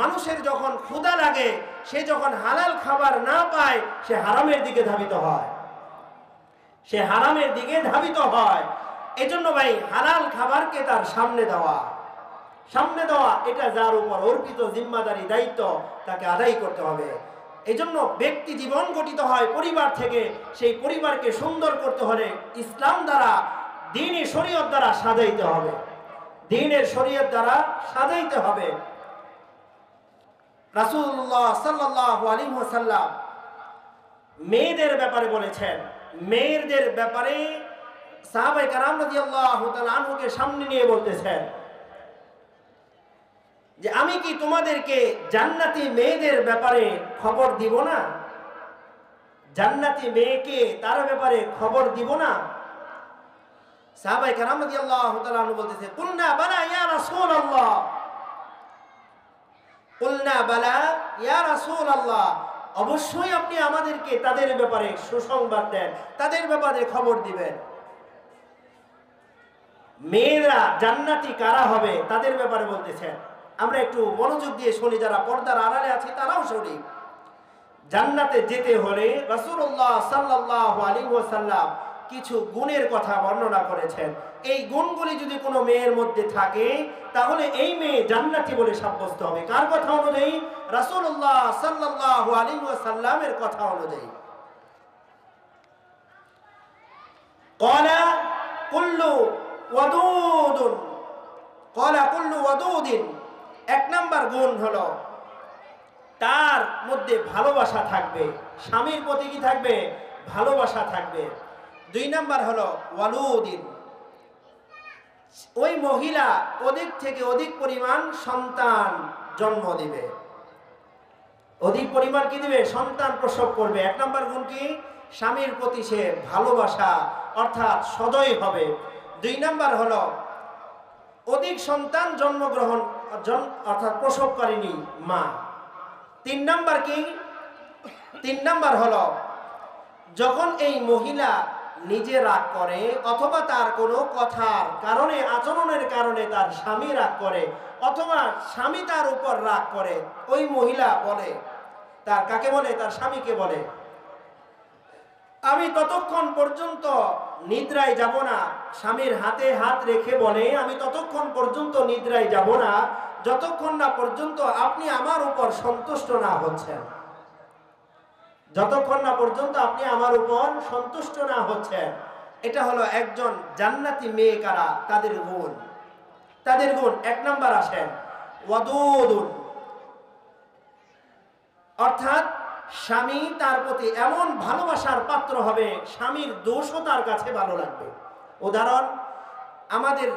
মানুষের যখন ক্ষুধা লাগে, সে যখন হালাল খাবার না পায় সে হারামের দিকে ধাবিত হয়, সে হারামের দিকে ধাবিত হয়। এজন্য ভাই হালাল খাবারকে তার সামনে দেওয়া এটা যার উপর অর্পিত জিম্মাদারি, দায়িত্ব, তাকে আদায় করতে হবে। এজন্য ব্যক্তি জীবন গঠিত হয় পরিবার থেকে, সেই পরিবারকে সুন্দর করতে হলে ইসলাম দ্বারা, দ্বীনি শরীয়ত দ্বারা সাজাইতে হবে, দ্বীনের শরীয়ত দ্বারা সাজাইতে হবে। রাসূলুল্লাহ সাল্লাল্লাহু আলাইহি ওয়াসাল্লাম মেয়েদের ব্যাপারে বলেছেন, মেয়েদের ব্যাপারে সাহাবায়ে কেরাম রাদিয়াল্লাহু তাআলা আনহুকে সামনে নিয়ে বলতেছেন যে আমি কি তোমাদেরকে জান্নাতি মেয়েদের ব্যাপারে খবর দিব না? জান্নাতি মেয়েকে তার ব্যাপারে খবর দিব না? সাহাবায়ে কেরাম রাদিয়াল্লাহু তাআলা আনহু বলতেছে, কুলনা বালা ইয়া রাসূলুল্লাহ, কুলনা বালা ইয়া রাসূলুল্লাহ, অবশ্যই আপনি আমাদেরকে তাদের ব্যাপারে সুসংবাদ দেন, তাদের ব্যাপারে খবর দিবেন। মেয়েরা জান্নাতি কারা হবে তাদের ব্যাপারে বলতেছেন। আমরা একটু মনোযোগ দিয়ে শুনি, যারা পর্দার আড়ালে আছে তারাও শুনি। জান্নাতে যেতে হলে রাসূলুল্লাহ সাল্লাল্লাহু আলাইহি ওয়াসাল্লাম কিছু গুণের কথা বর্ণনা করেছেন। এই গুণগুলি যদি কোনো মেয়ের মধ্যে থাকে তাহলে এই মেয়ে জান্নাতি বলে সাব্যস্ত হবে। কার কথা অনুযায়ী? রাসূলুল্লাহ সাল্লাল্লাহু আলাইহি ওয়াসাল্লামের কথা অনুযায়ী। ক্বালা কুল্লু ওয়াদুদুন, ক্বালা কুল্লু ওয়াদুদিন, 1 নাম্বার গুণ হলো তার মধ্যে ভালোবাসা থাকবে, স্বামীর প্রতি কি থাকবে? ভালোবাসা থাকবে। 2 নাম্বার হলো ওয়ালুদিন, ওই মহিলা অধিক থেকে অধিক পরিমাণ সন্তান জন্ম দিবে, অধিক পরিমাণ কি দিবে? সন্তান প্রসব করবে। 1 নাম্বার গুণ কি? স্বামীর প্রতি সে ভালোবাসা অর্থাৎ সদয় হবে। 2 নাম্বার হলো অধিক সন্তান জন্মগ্রহণ অর্থাৎ প্রসবকারিণী মা। 3 নাম্বার কি? 3 নাম্বার হলো যখন এই মহিলা নিজে রাগ করে অথবা তার কোনো কথার কারণে, আচরণের কারণে তার স্বামী রাগ করে অথবা স্বামী তার উপর রাগ করে, ওই মহিলা বলে, তার কাকে বলে? তার স্বামীকে বলে, আমি ততক্ষণ পর্যন্ত নিদ্রায় যাব না। স্বামীর হাতে হাত রেখে বলে, আমি ততক্ষণ পর্যন্ত নিদ্রায় যাব না যতক্ষণ না পর্যন্ত আপনি আমার উপর সন্তুষ্ট না হচ্ছেন, যতক্ষণ না পর্যন্ত আপনি আমার উপর সন্তুষ্ট না হচ্ছেন। এটা হলো একজন জান্নাতি মেয়ে কারা, তাদের গুণ। তাদের গুণ 1 নাম্বার আসেন ওয়াদুদুন, অর্থাৎ স্বামী তার প্রতি এমন ভালোবাসার পাত্র হবে, স্বামীর দোষও তার কাছে ভালো লাগবে। উদাহরণ, আমাদের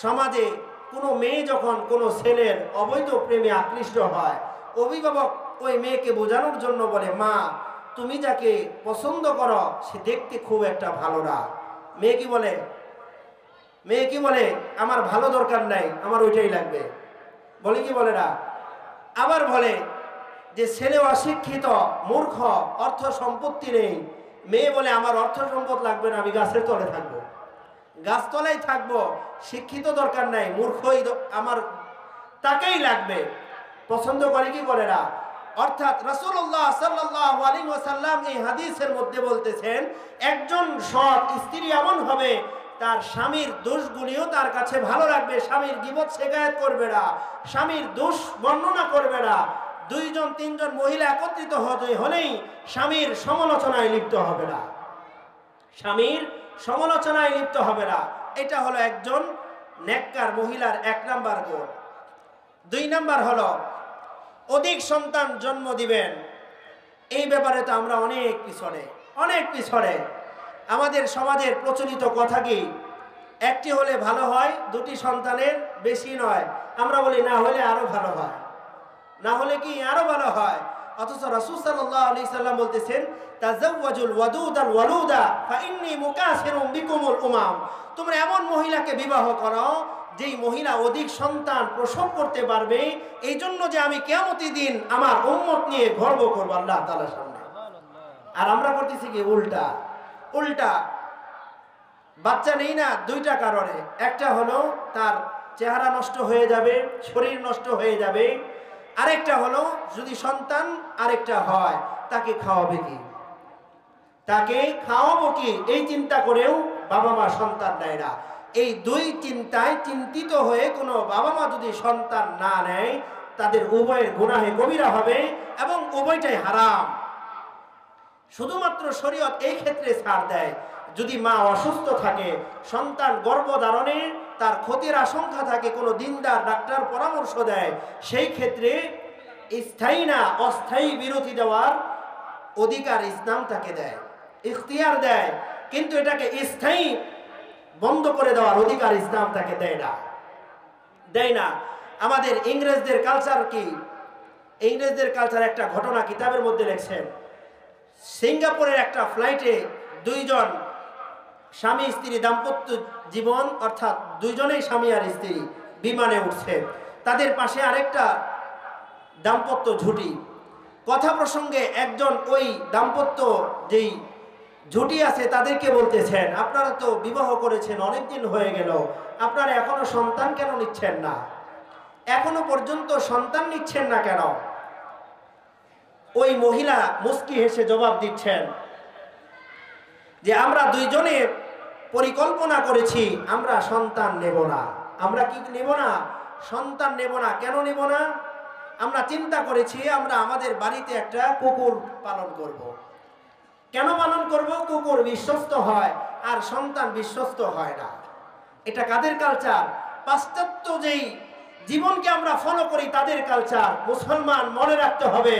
সমাজে কোনো মেয়ে যখন কোনো ছেলের অবৈধ প্রেমে আকৃষ্ট হয়, অভিভাবক ওই মেয়েকে বোঝানোর জন্য বলে, মা তুমি যাকে পছন্দ করো সে দেখতে খুব একটা ভালো না। মেয়ে কি বলে? মেয়ে কি বলে? আমার ভালো দরকার নাই, আমার ওইটাই লাগবে। বলে কি বলে না? আবার বলে যে ছেলে অশিক্ষিত, মূর্খ, অর্থ সম্পত্তি নেই, মেয়ে বলে আমার অর্থ সম্পদ লাগবে না, আমি গাছের তলে থাকবো, গাছতলায় থাকবো, শিক্ষিত দরকার নাই, মূর্খই আমার তাকেই লাগবে। পছন্দ করে কি করে না? অর্থাৎ রাসূলুল্লাহ সাল্লাল্লাহু আলাইহি ওয়াসাল্লাম এই হাদিসের মধ্যে বলতেছেন, একজন সৎ স্ত্রী এমন হবে তার স্বামীর দোষগুলিও তার কাছে ভালো লাগবে, স্বামীর গীবত শিকায়ত করবে না, স্বামীর দোষ বর্ণনা করবে না। দুইজন তিনজন মহিলা একত্রিত হলেই স্বামীর সমালোচনায় লিপ্ত হবে না, স্বামীর সমালোচনায় লিপ্ত হবে না। এটা হলো একজন নেককার মহিলার 1 নাম্বার গুণ। 2 নাম্বার হলো অধিক সন্তান জন্ম দিবেন। এই ব্যাপারে তো আমরা অনেক পিছনে। আমাদের সমাজের প্রচলিত কথা কি, একটি হলে ভালো হয়, 2টি সন্তানের বেশি নয়। আমরা বলি না হলে আরো ভালো হয়, না হলে কি আরো ভালো হয়। অথচ রাসূল সাল্লাল্লাহু আলাইহি সাল্লাম বলতেছেন, তাযাওয়াজুল ওয়াদুদাল ওয়ালুদা ফাইন্নী মুকাসিরুম বিকুমুল উমাম। তোমরা এমন মহিলাকে বিবাহ করো যেই মহিলা অধিক সন্তান প্রসব করতে পারবে, এই জন্য যে আমি কিয়ামতের দিন আমার উম্মত নিয়ে গর্ব করব আল্লাহ তাআলার সামনে। আর আমরা করতেছি কি উল্টা। বাচ্চা নেই না 2টা কারণে। একটা হলো তার চেহারা নষ্ট হয়ে যাবে, শরীর নষ্ট হয়ে যাবে। আরেকটা হলো যদি সন্তান আরেকটা হয় তাকে খাওয়াবো কি, এই চিন্তা করেও বাবা মা সন্তান নেয় না। এই 2 চিন্তায় চিন্তিত হয়ে কোনো বাবা মা যদি সন্তান না নেয়, তাদের উভয়ের গুনাহে কবিরা হবে এবং উভয়টাই হারাম। শুধুমাত্র শরীয়ত এই ক্ষেত্রে ছাড় দেয়, যদি মা অসুস্থ থাকে, সন্তান গর্ভধারণে তার ক্ষতির আশঙ্কা থাকে, কোনো দিনদার ডাক্তার পরামর্শ দেয়, সেই ক্ষেত্রে স্থায়ী না অস্থায়ী বিরতি দেওয়ার অধিকার ইসলাম তাকে দেয়, ইখতিয়ার দেয়। কিন্তু এটাকে স্থায়ী বন্ধ করে দেওয়ার অধিকার ইসলাম তাকে দেয় না। আমাদের ইংরেজদের কালচার কি? ইংরেজদের কালচার একটা ঘটনা কিতাবের মধ্যে লেখছেন। সিঙ্গাপুরের একটা ফ্লাইটে 2 জন স্বামী স্ত্রী দাম্পত্য জীবন, অর্থাৎ 2 জনেই স্বামী আর স্ত্রী বিমানে উঠছে। তাদের পাশে আরেকটা দাম্পত্য জুটি। কথা প্রসঙ্গে একজন ওই দাম্পত্য যেই জুটি আছে তাদেরকে বলতেছেন, আপনারা তো বিবাহ করেছেন অনেকদিন হয়ে গেল, আপনারা এখনো সন্তান কেন নিচ্ছেন না? এখনো পর্যন্ত সন্তান নিচ্ছেন না কেন? ওই মহিলা মুস্কি হেসে জবাব দিচ্ছেন যে আমরা 2 জনে পরিকল্পনা করেছি আমরা সন্তান নেব না। আমরা কি নেব না? সন্তান নেব না। কেন নেব না? আমরা চিন্তা করেছি আমরা আমাদের বাড়িতে একটা কুকুর পালন করব। কেন পালন করব? কুকুর বিশ্বস্ত হয় আর সন্তান বিশ্বস্ত হয় না। এটা কাদের কালচার? পাশ্চাত্য যেই জীবনকে আমরা ফলো করি তাদের কালচার। মুসলমান মনে রাখতে হবে,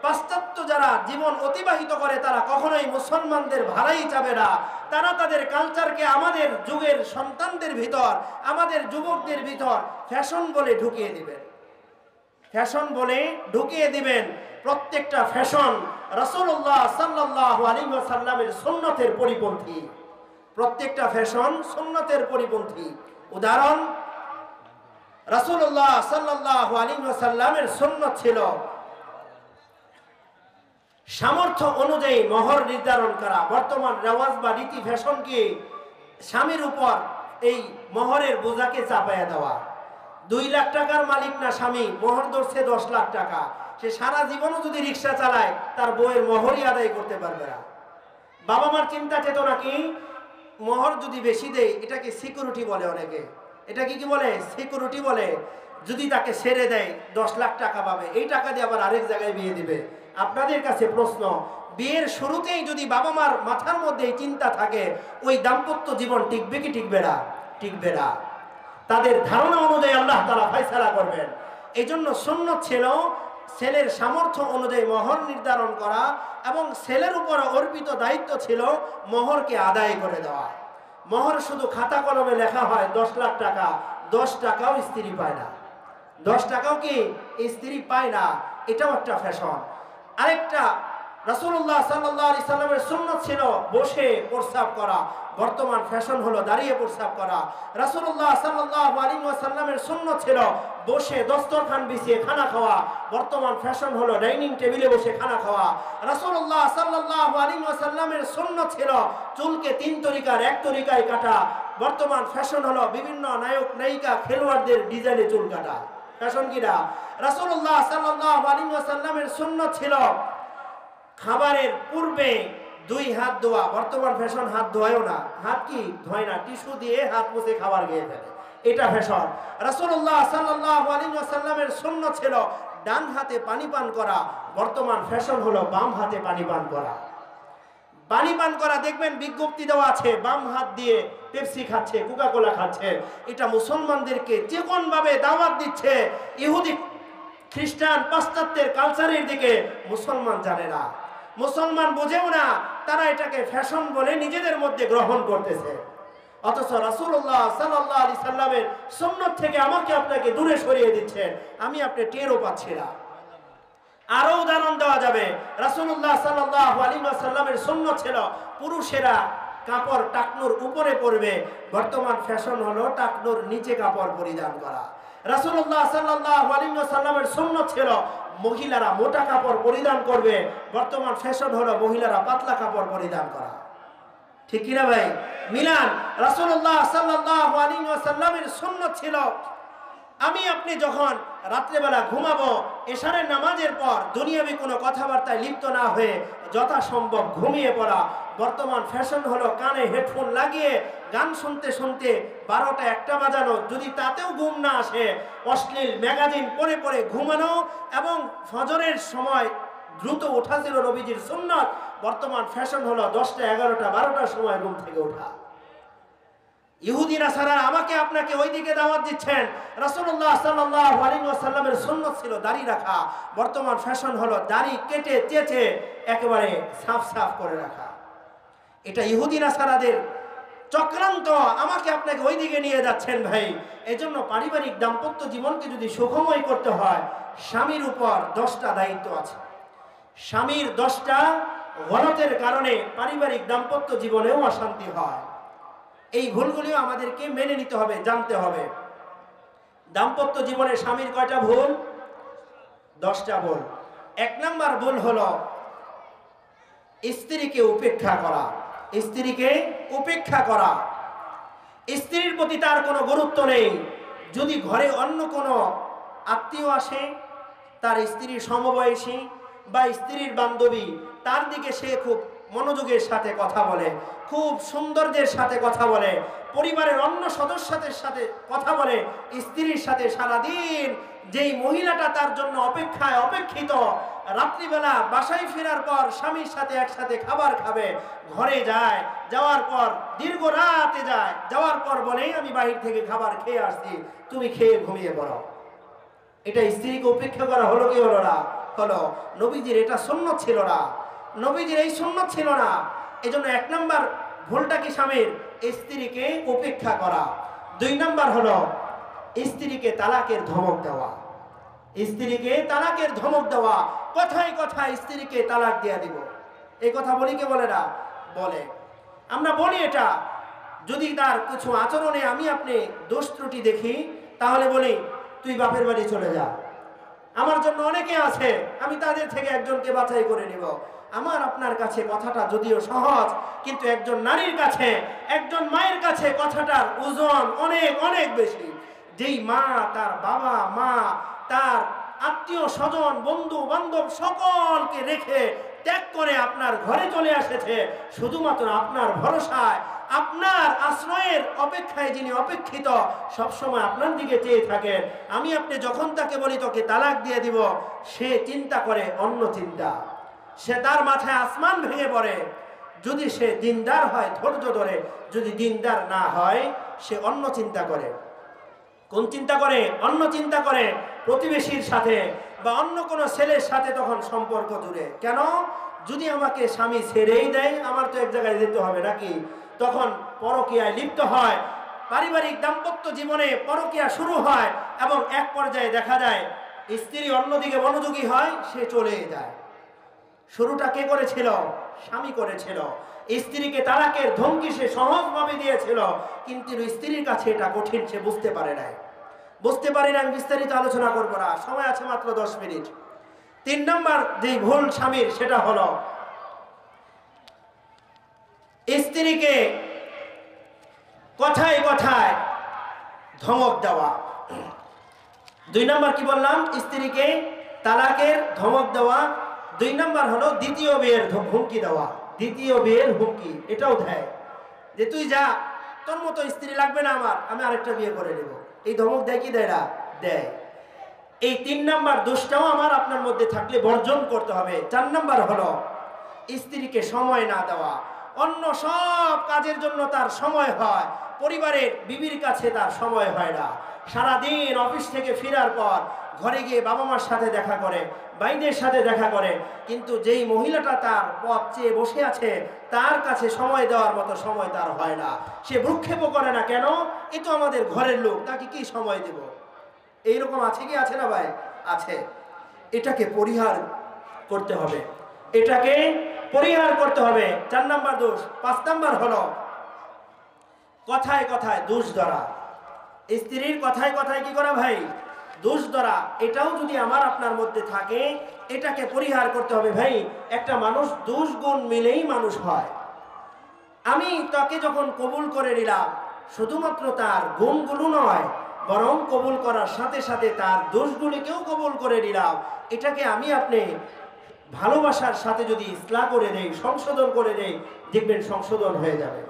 পাশ্চাত্য যারা জীবন অতিবাহিত করে তারা কখনোই মুসলমানদের ভালাই চাবে না। তারা তাদের কালচারকে আমাদের যুগের সন্তানদের ভিতর, আমাদের যুবকদের ভিতর ফ্যাশন বলে ঢুকিয়ে দিবেন। প্রত্যেকটা ফ্যাশন রাসূলুল্লাহ সাল্লাল্লাহু আলাইহি ওয়াসাল্লামের সুন্নতের পরিপন্থী। প্রত্যেকটা ফ্যাশন সুন্নতের পরিপন্থী। উদাহরণ, রাসূলুল্লাহ সাল্লাল্লাহু আলাইহি ওয়াসাল্লামের সুন্নত ছিল সামর্থ্য অনুযায়ী মোহর নির্ধারণ করা। বর্তমান রেওয়াজ বা রীতি ফ্যাশন কি? স্বামীর উপর এই মোহরের বোঝাকে চাপায়া দেওয়া। 2 লাখ টাকার মালিক না স্বামী, মোহর ধরছে 10 লাখ টাকা। সে সারা জীবনও যদি রিক্সা চালায় তার বউয়ের মোহরই আদায় করতে পারবে না। বাবা মার চিন্তা চেতনা কি? মোহর যদি বেশি দেয় এটাকে সিকিউরিটি বলে, অনেকে এটাকে কি বলে? সিকিউরিটি বলে। যদি তাকে ছেড়ে দেয় 10 লাখ টাকা পাবে, এই টাকা দিয়ে আবার আরেক জায়গায় বিয়ে দিবে। আপনাদের কাছে প্রশ্ন, বিয়ের শুরুতেই যদি বাবা মার মাথার মধ্যে এই চিন্তা থাকে, ওই দাম্পত্য জীবন টিকবে কি টিকবে না? তাদের ধারণা অনুযায়ী আল্লাহ তাআলা ফয়সালা করবেন। এই জন্য সুন্নত ছিল ছেলের সামর্থ্য অনুযায়ী মোহর নির্ধারণ করা এবং ছেলের উপর অর্পিত দায়িত্ব ছিল মোহরকে আদায় করে দেওয়া। মোহর শুধু খাতা কলমে লেখা হয় 10 লাখ টাকা, 10 টাকাও স্ত্রী পায় না। 10 টাকাও কি স্ত্রী পায় না? এটাও একটা ফ্যাশন। আরেকটা রাসূলুল্লাহ সাল্লাল্লাহু আলাইহি সাল্লামের সুন্নাত ছিল বসে প্রস্রাব করা, বর্তমান ফ্যাশন হলো দাঁড়িয়ে প্রস্রাব করা। রাসূলুল্লাহ সাল্লাল্লাহু আলাইহি ওয়াসাল্লামের সুন্নাত ছিল বসে দস্তরখান বিছিয়ে খানা খাওয়া, বর্তমান ফ্যাশন হলো ডাইনিং টেবিলে বসে খানা খাওয়া। রাসূলুল্লাহ সাল্লাল্লাহু আলাইহি ওয়াসাল্লামের সুন্নাত ছিল চুলকে 3 তরিকার 1 তরিকায় কাটা, বর্তমান ফ্যাশন হলো বিভিন্ন নায়ক নায়িকা খেলোয়াড়দের ডিজাইনে চুল কাটা। ফ্যাশন কিনা? রাসূলুল্লাহ সাল্লাল্লাহু আলাইহি ওয়াসাল্লামের সুন্নাত ছিল খাবারের পূর্বে 2 হাত ধোয়া, বর্তমান ফ্যাশন হাত ধোয়ও না, হাত কি ধোয় না, টিস্যু দিয়ে হাত মুছে খাবার খেয়ে ফেলে, এটা ফ্যাশন। রাসূলুল্লাহ সাল্লাল্লাহু আলাইহি ওয়াসাল্লামের সুন্নাত ছিল ডান হাতে পানি পান করা, বর্তমান ফ্যাশন হলো বাম হাতে পানি পান করা। পানি পান করা দেখবেন বিজ্ঞপ্তি দেওয়া আছে, বাম হাত দিয়ে পেপসি খাচ্ছে, কোকা কোলা খাচ্ছে, এটা মুসলমানদেরকে যে কোন ভাবে দাওয়াত দিচ্ছে। ইহুদি খ্রিস্টান পাশ্চাত্যের কালচারের দিকে মুসলমান জানে না, মুসলমান বোঝেও না, তারা এটাকে ফ্যাশন বলে নিজেদের মধ্যে গ্রহণ করতেছে। অথচ রাসূলুল্লাহ সাল্লাল্লাহু আলাইহি সাল্লামের সুন্নাত থেকে আমাকে আপনাকে দূরে সরিয়ে দিচ্ছেন, আমি আপনি টেরও পাচ্ছি না। আরো উদাহরণ দেওয়া যাবে, রাসূলুল্লাহ সাল্লাল্লাহু আলাইহি ওয়াসাল্লামের সুন্নাত ছিল পুরুষেরা কাপড় টাকনুর উপরে পরবে, বর্তমান ফ্যাশন হলো টাকনুর নিচে কাপড় পরিধান করা। রাসূলুল্লাহ সাল্লাল্লাহু আলাইহি ওয়াসাল্লামের সুন্নাত ছিল মহিলারা মোটা কাপড় পরিধান করবে, বর্তমান ফ্যাশন হলো মহিলারা পাতলা কাপড় পরিধান করা। ঠিক কি না ভাই? মিলান। রাসূলুল্লাহ সাল্লাল্লাহু আলাইহি ওয়াসাল্লামের সুন্নাত ছিল আমি আপনি যখন রাত্রেবেলা ঘুমাবো, এশারের নামাজের পর দুনিয়াবি কোনো কথাবার্তায় লিপ্ত না হয়ে যথাসম্ভব ঘুমিয়ে পড়া। বর্তমান ফ্যাশন হলো কানে হেডফোন লাগিয়ে গান শুনতে শুনতে 12টা 1টা বাজানো, যদি তাতেও ঘুম না আসে অশ্লীল ম্যাগাজিন পড়ে পড়ে ঘুমানো, এবং ফজরের সময় দ্রুত ওঠা ছিল নবীজির সুন্নাত। বর্তমান ফ্যাশন হলো 10টা 11টা 12টার সময় ঘুম থেকে ওঠা। ইহুদি নাসারা আমাকে আপনাকে ওই দিকে দাওয়াত দিচ্ছেন। রাসূলুল্লাহ সাল্লাল্লাহু আলাইহি ওয়াসাল্লামের সুন্নাত ছিল দাড়ি রাখা, বর্তমান ফ্যাশন হলো দাড়ি কেটে চেঁচে একেবারে সাফ সাফ করে রাখা। এটা ইহুদি নাসারাদের চক্রান্ত, আমাকে আপনাকে ওই দিকে নিয়ে যাচ্ছেন ভাই। এজন্য পারিবারিক দাম্পত্য জীবনকে যদি সুখময় করতে হয়, স্বামীর উপর 10টা দায়িত্ব আছে। স্বামীর 10টা গলতের কারণে পারিবারিক দাম্পত্য জীবনেও অশান্তি হয়। এই ভুলগুলিও আমাদেরকে মেনে নিতে হবে, জানতে হবে। দাম্পত্য জীবনে স্বামীর কয়টা ভুল? 10টা ভুল। 1 নাম্বার ভুল হলো স্ত্রীকে উপেক্ষা করা। স্ত্রীকে উপেক্ষা করা, স্ত্রীর প্রতি তার কোনো গুরুত্ব নেই। যদি ঘরে অন্য কোনো আত্মীয় আসে, তার স্ত্রীর সমবয়সী বা স্ত্রীর বান্ধবী, তার দিকে সে খুব মনোযোগের সাথে কথা বলে, খুব সৌন্দর্যের সাথে কথা বলে, পরিবারের অন্য সদস্যদের সাথে কথা বলে, স্ত্রীর সাথে সারাদিন যেই মহিলাটা তার জন্য অপেক্ষায় অপেক্ষিত, রাত্রিবেলা বাসায় ফেরার পর স্বামীর সাথে একসাথে খাবার খাবে, ঘরে যায়, যাওয়ার পর দীর্ঘ রাতে যায়, যাওয়ার পর বলে আমি বাহির থেকে খাবার খেয়ে আসছি, তুমি খেয়ে ঘুমিয়ে পড়ো। এটা স্ত্রীকে উপেক্ষা করা হলো কি হলো না? হলো। নবীজির এটা সুন্নাত ছিল না, নবীজির এই সুন্নাত ছিল না। এজন্য 1 নাম্বার ভুলটা কি স্বামীর? স্ত্রীকে উপেক্ষা করা। 2 নাম্বার হলো স্ত্রীকে তালাকের ধমক দেওয়া। স্ত্রীকে তালাকের ধমক দেওয়া, কথায় কথায় স্ত্রীকে তালাক দিয়ে দিব। এই কথা বলি কে বলে না? বলে। আমরা বলি এটা। যদি তার কিছু আচরণে আমি আপনি দোষ ত্রুটি দেখি, তাহলে বলি তুই বাপের বাড়ি চলে যা, আমার জন্য অনেকে আছে, আমি তাদের থেকে একজনকে বাছাই করে নিব। আমার আপনার কাছে কথাটা যদিও সহজ, কিন্তু একজন নারীর কাছে, একজন মায়ের কাছে কথাটার ওজন অনেক অনেক বেশি। যেই মা তার বাবা মা, তার আত্মীয় স্বজন বন্ধু বান্ধব সকলকে রেখে ত্যাগ করে আপনার ঘরে চলে এসেছে শুধুমাত্র আপনার ভরসায়, আপনার আশ্রয়ের অপেক্ষায়, যিনি অপেক্ষিত সবসময় আপনার দিকে চেয়ে থাকেন, আমি আপনি যখন তাকে বলি তোকে তালাক দিয়ে দিব, সে চিন্তা করে অন্য চিন্তা, সে তার মাথায় আসমান ভেঙে পড়ে। যদি সে দিনদার হয় ধৈর্য ধরে, যদি দিনদার না হয় সে অন্য চিন্তা করে। কোন চিন্তা করে? অন্য চিন্তা করে, প্রতিবেশীর সাথে বা অন্য কোনো ছেলের সাথে তখন সম্পর্ক জুড়ে। কেন? যদি আমাকে স্বামী ছেড়েই দেয়, আমার তো এক জায়গায় যেতে হবে নাকি? তখন পরকীয়ায় লিপ্ত হয়, পারিবারিক দাম্পত্য জীবনে পরকীয়া শুরু হয়, এবং এক পর্যায়ে দেখা যায় স্ত্রী অন্যদিকে মনোযোগী হয়, সে চলে যায়। শুরুটা কে করেছিল? স্বামী করেছিল। স্ত্রীকে তালাকের ধমকি সে সহজভাবে দিয়েছিল, কিন্তু স্ত্রীর কাছে এটা কঠিন, সে বুঝতে পারে নাই। বুঝতে পারি না, আমি বিস্তারিত আলোচনা করবো না, সময় আছে মাত্র 10 মিনিট। 3 নম্বর যে ভুল স্বামীর, সেটা হলো স্ত্রীকে কথায় কথায় ধমক দেওয়া। 2 নম্বর কি বললাম? স্ত্রীকে তালাকের ধমক দেওয়া। 2 নম্বর হলো দ্বিতীয় বিয়ের হুমকি দেওয়া। দ্বিতীয় বিয়ের হুমকি এটাও দেয় যে তুই যা, তোর মতো স্ত্রী লাগবে না আমার, আমি আরেকটা বিয়ে করে নেব। এই ধমক দেয় কি দেয় না? দেয়। এই 3 নম্বর দোষটাও আমার আপনার মধ্যে থাকলে বর্জন করতে হবে। 4 নম্বর হলো স্ত্রীকে সময় না দেওয়া। অন্য সব কাজের জন্য তার সময় হয়, পরিবারের বিবির কাছে তার সময় হয় না। সারাদিন অফিস থেকে ফেরার পর ঘরে গিয়ে বাবা মার সাথে দেখা করে, ভাইদের সাথে দেখা করে, কিন্তু যেই মহিলাটা তার পথ চেয়ে বসে আছে তার কাছে সময় দেওয়ার মতো সময় তার হয় না। সে ভ্রুক্ষেপও করে না, কেন? এ তো আমাদের ঘরের লোক, তাকে কি সময় দেব? এইরকম আছে কি আছে না ভাই? আছে। এটাকে পরিহার করতে হবে, এটাকে পরিহার করতে হবে। 4 নম্বর দোষ। 5 নম্বর হলো কথায় কথায় দোষ ধরা। স্ত্রীর কথায় কথায় কি করা ভাই? দোষ ধরা। এটাও যদি আমার আপনার মধ্যে থাকে, এটাকে পরিহার করতে হবে। ভাই, একটা মানুষ দোষ গুণ মিলেই মানুষ হয়। আমি তাকে যখন কবুল করে নিলাম, শুধুমাত্র তার গুণগুলো নয়, বরং কবুল করার সাথে সাথে তার দোষগুলিকেও কবুল করে নিলাম। এটাকে আমি আপনি ভালোবাসার সাথে যদি ইসলাহ করে দেই, সংশোধন করে দেই, দেখবেন সংশোধন হয়ে যাবে।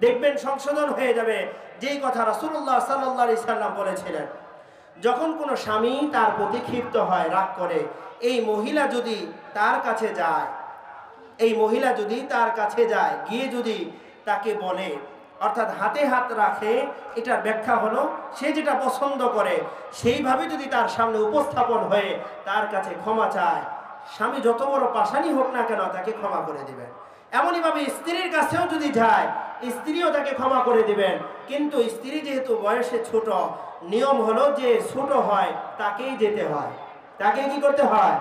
দেখবেন সংশোধন হয়ে যাবে। যেই কথা রাসূলুল্লাহ সাল্লাল্লাহু আলাইহি সাল্লাম বলেছিলেন, যখন কোনো স্বামী তার প্রতি ক্ষিপ্ত হয়, রাগ করে, এই মহিলা যদি তার কাছে যায়, এই মহিলা যদি তার কাছে যায়, গিয়ে যদি তাকে বলে, অর্থাৎ হাতে হাত রাখে, এটার ব্যাখ্যা হলো সে যেটা পছন্দ করে সেইভাবে যদি তার সামনে উপস্থাপন হয়ে তার কাছে ক্ষমা চায়, স্বামী যত বড় পাষাণী হোক না কেন তাকে ক্ষমা করে দিবেন। এমনইভাবে স্ত্রীর কাছেও যদি যায়, স্ত্রীও তাকে ক্ষমা করে দিবেন। কিন্তু স্ত্রী যেহেতু বয়সে ছোট, নিয়ম হলো যে ছোট হয় তাকেই যেতে হয়। তাকে কি করতে হয়?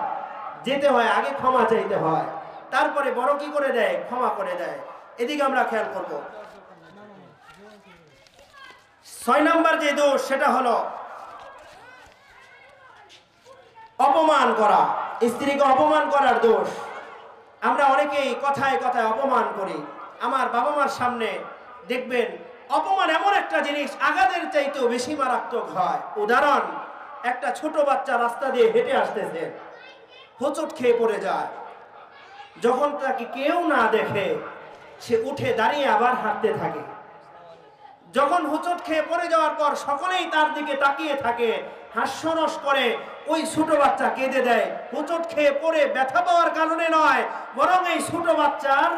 যেতে হয়, আগে ক্ষমা চাইতে হয়, তারপরে বড় কি করে দেয়? ক্ষমা করে দেয়। এদিকে আমরা খেয়াল করব। 6 নম্বর যে দোষ, সেটা হলো অপমান করা। স্ত্রীকে অপমান করার দোষ। আমরা অনেকেই কথায় কথায় অপমান করি। আমার বাবা মার সামনে দেখবেন অপমান এমন একটা জিনিস আঘাতের চাইতেও বেশি মারাত্মক হয়। উদাহরণ, একটা ছোট বাচ্চা রাস্তা দিয়ে হেঁটে আসতেছে, হোঁচট খেয়ে পড়ে যায়। যখন তাকে কেউ না দেখে, সে উঠে দাঁড়িয়ে আবার হাঁটতে থাকে। যখন হোঁচট খেয়ে পড়ে যাওয়ার পর সকলেই তার দিকে তাকিয়ে থাকে, হাস্যরস করে, ওই ছোট বাচ্চা কেঁদে দেয়। হোঁচট খেয়ে পড়ে ব্যথা পাওয়ার কারণে নয়, বরং এই ছোট বাচ্চার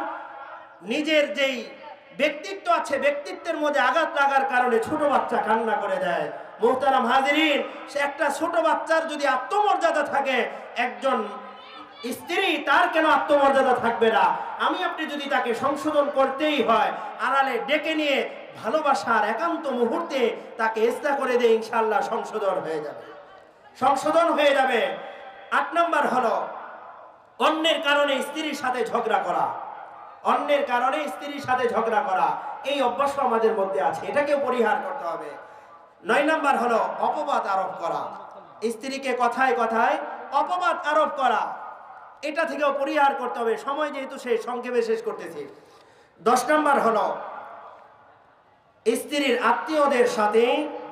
নিজের যেই ব্যক্তিত্ব আছে, ব্যক্তিত্বের মধ্যে আঘাত লাগার কারণে ছোট বাচ্চা কান্না করে দেয়। মুহতারাম হাজিরিন, সে একটা ছোট বাচ্চার যদি আত্মমর্যাদা থাকে, একজন স্ত্রী তার কেন আত্মমর্যাদা থাকবে না? আমি আপনি যদি তাকে সংশোধন করতেই হয়, আড়ালে ডেকে নিয়ে ভালোবাসার একান্ত মুহূর্তে তাকে ইসলাহ করে দিয়ে ইনশাআল্লাহ সংশোধন হয়ে যাবে, সংশোধন হয়ে যাবে। 8 নম্বর হলো অন্যের কারণে স্ত্রীর সাথে ঝগড়া করা। অন্যের কারণে স্ত্রীর সাথে ঝগড়া করা, এই অভ্যাস আমাদের মধ্যে আছে, এটাকে পরিহার করতে হবে। 9 নম্বর হলো অপবাদ আরোপ করা। স্ত্রীকে কথায় কথায় অপবাদ আরোপ করা, এটা থেকেও পরিহার করতে হবে। সময় যেহেতু শেষ, সংক্ষেপে শেষ করতেছি। 10 নম্বর হলো স্ত্রীর আত্মীয়দের সাথে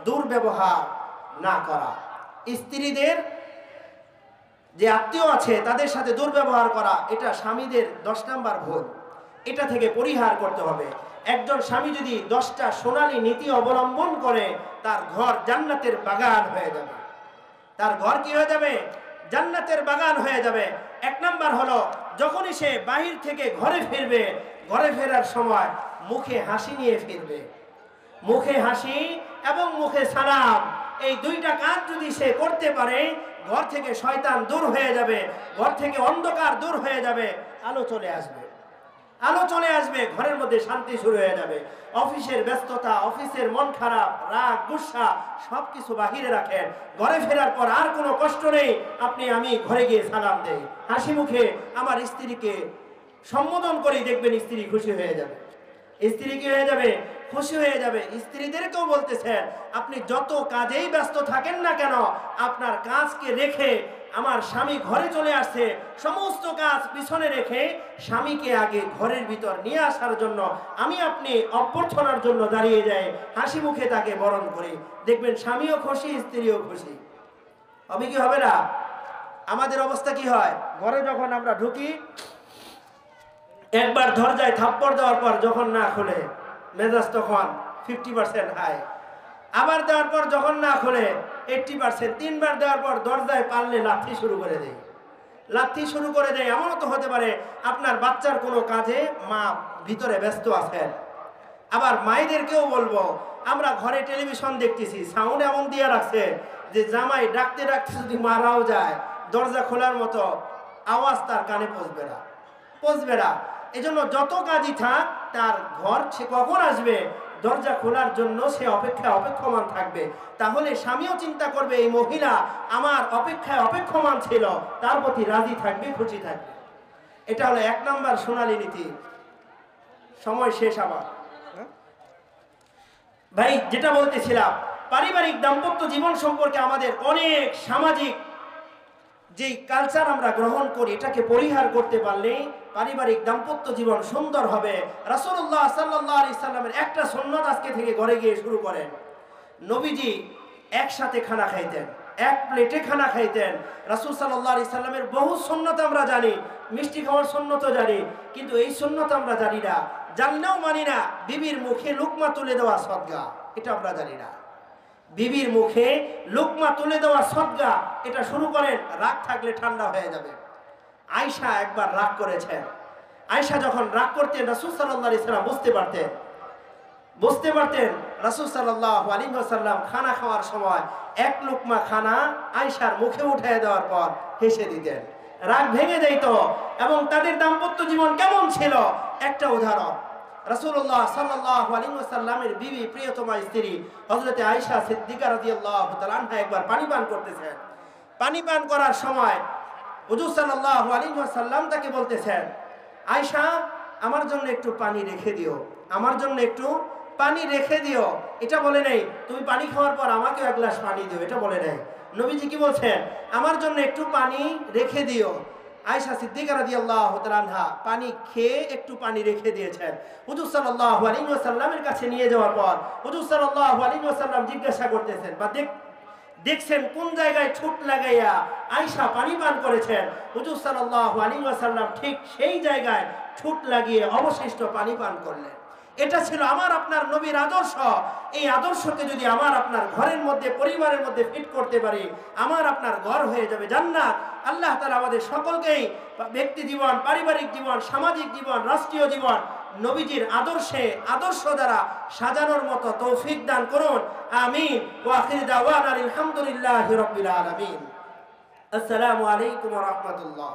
দুর্ব্যবহার না করা। স্ত্রীদের যে আত্মীয় আছে তাদের সাথে দুর্ব্যবহার করা, এটা স্বামীদের 10 নম্বর ভুল। এটা থেকে পরিহার করতে হবে। একজন স্বামী যদি 10টা সোনালী নীতি অবলম্বন করে, তার ঘর জান্নাতের বাগান হয়ে যাবে। তার ঘর কি হয়ে যাবে? জান্নাতের বাগান হয়ে যাবে। 1 নম্বর হলো যখনই সে বাহির থেকে ঘরে ফিরবে, ঘরে ফেরার সময় মুখে হাসি নিয়ে ফিরবে। মুখে হাসি এবং মুখে সালাম, এই 2টা কাজ যদি সে করতে পারে, ঘর থেকে শয়তান দূর হয়ে যাবে, ঘর থেকে অন্ধকার দূর হয়ে যাবে, আলো চলে আসবে। আলো চলে আসবে, ঘরের মধ্যে শান্তি শুরু হয়ে যাবে। অফিসের ব্যস্ততা, অফিসের মন খারাপ, রাগ, গুসা সবকিছু বাহিরে রাখেন। ঘরে ফেরার পর আর কোনো কষ্ট নেই। আমি ঘরে গিয়ে সালাম দেই, হাসি মুখে আমার স্ত্রীকে সম্বোধন করি, দেখবেন স্ত্রী খুশি হয়ে যাবে। স্ত্রী কি হয়ে যাবে? খুশি হয়ে যাবে। স্ত্রীদেরকেও বলতেছেন, আপনি যত কাজেই ব্যস্ত থাকেন না কেন, আপনার কাজকে রেখে, আমার স্বামী ঘরে চলে আসছে, সমস্ত কাজ পিছনে রেখে স্বামীকে আগে ঘরের ভিতর নিয়ে আসার জন্য আপনি অভ্যর্থনার জন্য দাঁড়িয়ে যাই, হাসি মুখে তাকে বরণ করি। দেখবেন স্বামীও খুশি, স্ত্রীও খুশি। হবে কি হবে না? আমাদের অবস্থা কি হয়? ঘরে যখন আমরা ঢুকি, একবার দরজায় থাপ্পড় দেওয়ার পর যখন না খুলে, মেজাজ তখন 50% হাই। আবার দেওয়ার পর যখন না খুলে 80%। তিনবার দেওয়ার পর দরজায় পারলে লাথি শুরু করে দেয়, লাথি শুরু করে দেয়। এমনও তো হতে পারে আপনার বাচ্চার কোনো কাজে মা ভিতরে ব্যস্ত আছেন। আবার মায়েদেরকেও বলবো, আমরা ঘরে টেলিভিশন দেখতেছি, সাউন্ড এমন দিয়ে রাখছে যে জামাই ডাকতে ডাকতে যদি মারাও যায়, দরজা খোলার মতো আওয়াজ তার কানে পৌঁছবে না। এজন্য যত কাজই থাক, তার ঘর সে কখন আসবে দরজা খোলার জন্য সে অপেক্ষমান থাকবে। তাহলে স্বামীও চিন্তা করবে, এই মহিলা আমার অপেক্ষায় অপেক্ষমান ছিল, তার প্রতি রাজি থাকবে, খুশি থাকবে। এটা হলো 1 নম্বর সোনালী নীতি। সময় শেষ আমার ভাই, যেটা বলতেছিলাম, পারিবারিক দাম্পত্য জীবন সম্পর্কে আমাদের অনেক সামাজিক যেই কালচার আমরা গ্রহণ করি, এটাকে পরিহার করতে পারলে পারিবারিক দাম্পত্য জীবন সুন্দর হবে। রাসূলুল্লাহ সাল্লাল্লাহু আলাইহি সাল্লামের একটা সুন্নাত আজকে থেকে ঘরে গিয়ে শুরু করেন। নবীজি একসাথে খানা খাইতেন, এক প্লেটে খানা খাইতেন। রাসূল সাল্লাল্লাহু আলাইহি সাল্লামের বহু সুন্নাত আমরা জানি, মিষ্টি খাওয়ার সুন্নতও জানি, কিন্তু এই সুন্নাত আমরা জানি না, জানলেও মানি না। বিবির মুখে লুকমা তুলে দেওয়া সদকা, এটা আমরা জানি না। বিবির মুখে লুকমা তুলে দেওয়া সদকা, এটা শুরু করেন। রাগ থাকলে ঠান্ডা হয়ে যাবে। আয়েশা একবার রাগ করেছেন। আয়েশা যখন রাগ করতেন, রাসূল সাল্লাল্লাহু আলাইহি সাল্লাম বুঝতে পারতেন। রাসূল সাল্লাল্লাহু আলাইহি ওয়াসাল্লাম খানা খাওয়ার সময় এক লুকমা খানা আয়েশার মুখে উঠিয়ে দেওয়ার পর হেসে দিতেন, রাগ ভেঙে যেত। এবং তাদের দাম্পত্য জীবন কেমন ছিল, একটা উদাহরণ। রাসূলুল্লাহ সাল্লাল্লাহু আলাইহি ওয়াসাল্লামের বিবি, প্রিয়তমা স্ত্রী হযরতে আয়েশা সিদ্দিকা রাদিয়াল্লাহু তাআলা আনহা একবার পানি পান করতেছেন। পানি পান করার সময় হুজুর সাল্লাল্লাহু আলাইহি ওয়াসাল্লাম তাকে বলতেছেন, আয়েশা আমার জন্য একটু পানি রেখে দিও, আমার জন্য একটু পানি রেখে দিও। এটা বলে নেই তুমি পানি খাওয়ার পর আমাকেও এক গ্লাস পানি দিও, এটা বলে নেই। নবীজি কি বলছেন? আমার জন্য একটু পানি রেখে দিও। আয়েশা সিদ্দিকা রাদিয়াল্লাহু তাআলা আনহা পানি খেয়ে একটু পানি রেখে দিয়েছেন। হুজুর সাল্লাল্লাহু আলাইহি ওয়াসাল্লামের কাছে নিয়ে যাওয়ার পর হুজুর সাল্লাল্লাহু আলাইহি ওয়াসাল্লাম জিজ্ঞাসা করতেছেন বা দেখছেন কোন জায়গায় ঠোঁট লাগাইয়া আয়েশা পানি পান করেছেন। হুজুর সাল্লাল্লাহু আলাইহি ওয়াসাল্লাম ঠিক সেই জায়গায় ঠোঁট লাগিয়ে অবশিষ্ট পানি পান করলেন। এটা ছিল আমার আপনার নবীর আদর্শ। এই আদর্শকে যদি আমার আপনার ঘরের মধ্যে, পরিবারের মধ্যে ফিট করতে পারি, আমার আপনার ঘর হয়ে যাবে জান্নাত। আল্লাহ তাআলা আমাদের সকলকেই ব্যক্তি জীবন, পারিবারিক জীবন, সামাজিক জীবন, রাষ্ট্রীয় জীবন নবীজির আদর্শ দ্বারা সাজানোর মতো তৌফিক দান করুন। আমিন। ওয়া আখির দাওয়ানা আলহামদুলিল্লাহি রাব্বিল আলামিন। আসসালামু আলাইকুম ওয়া রাহমাতুল্লাহ।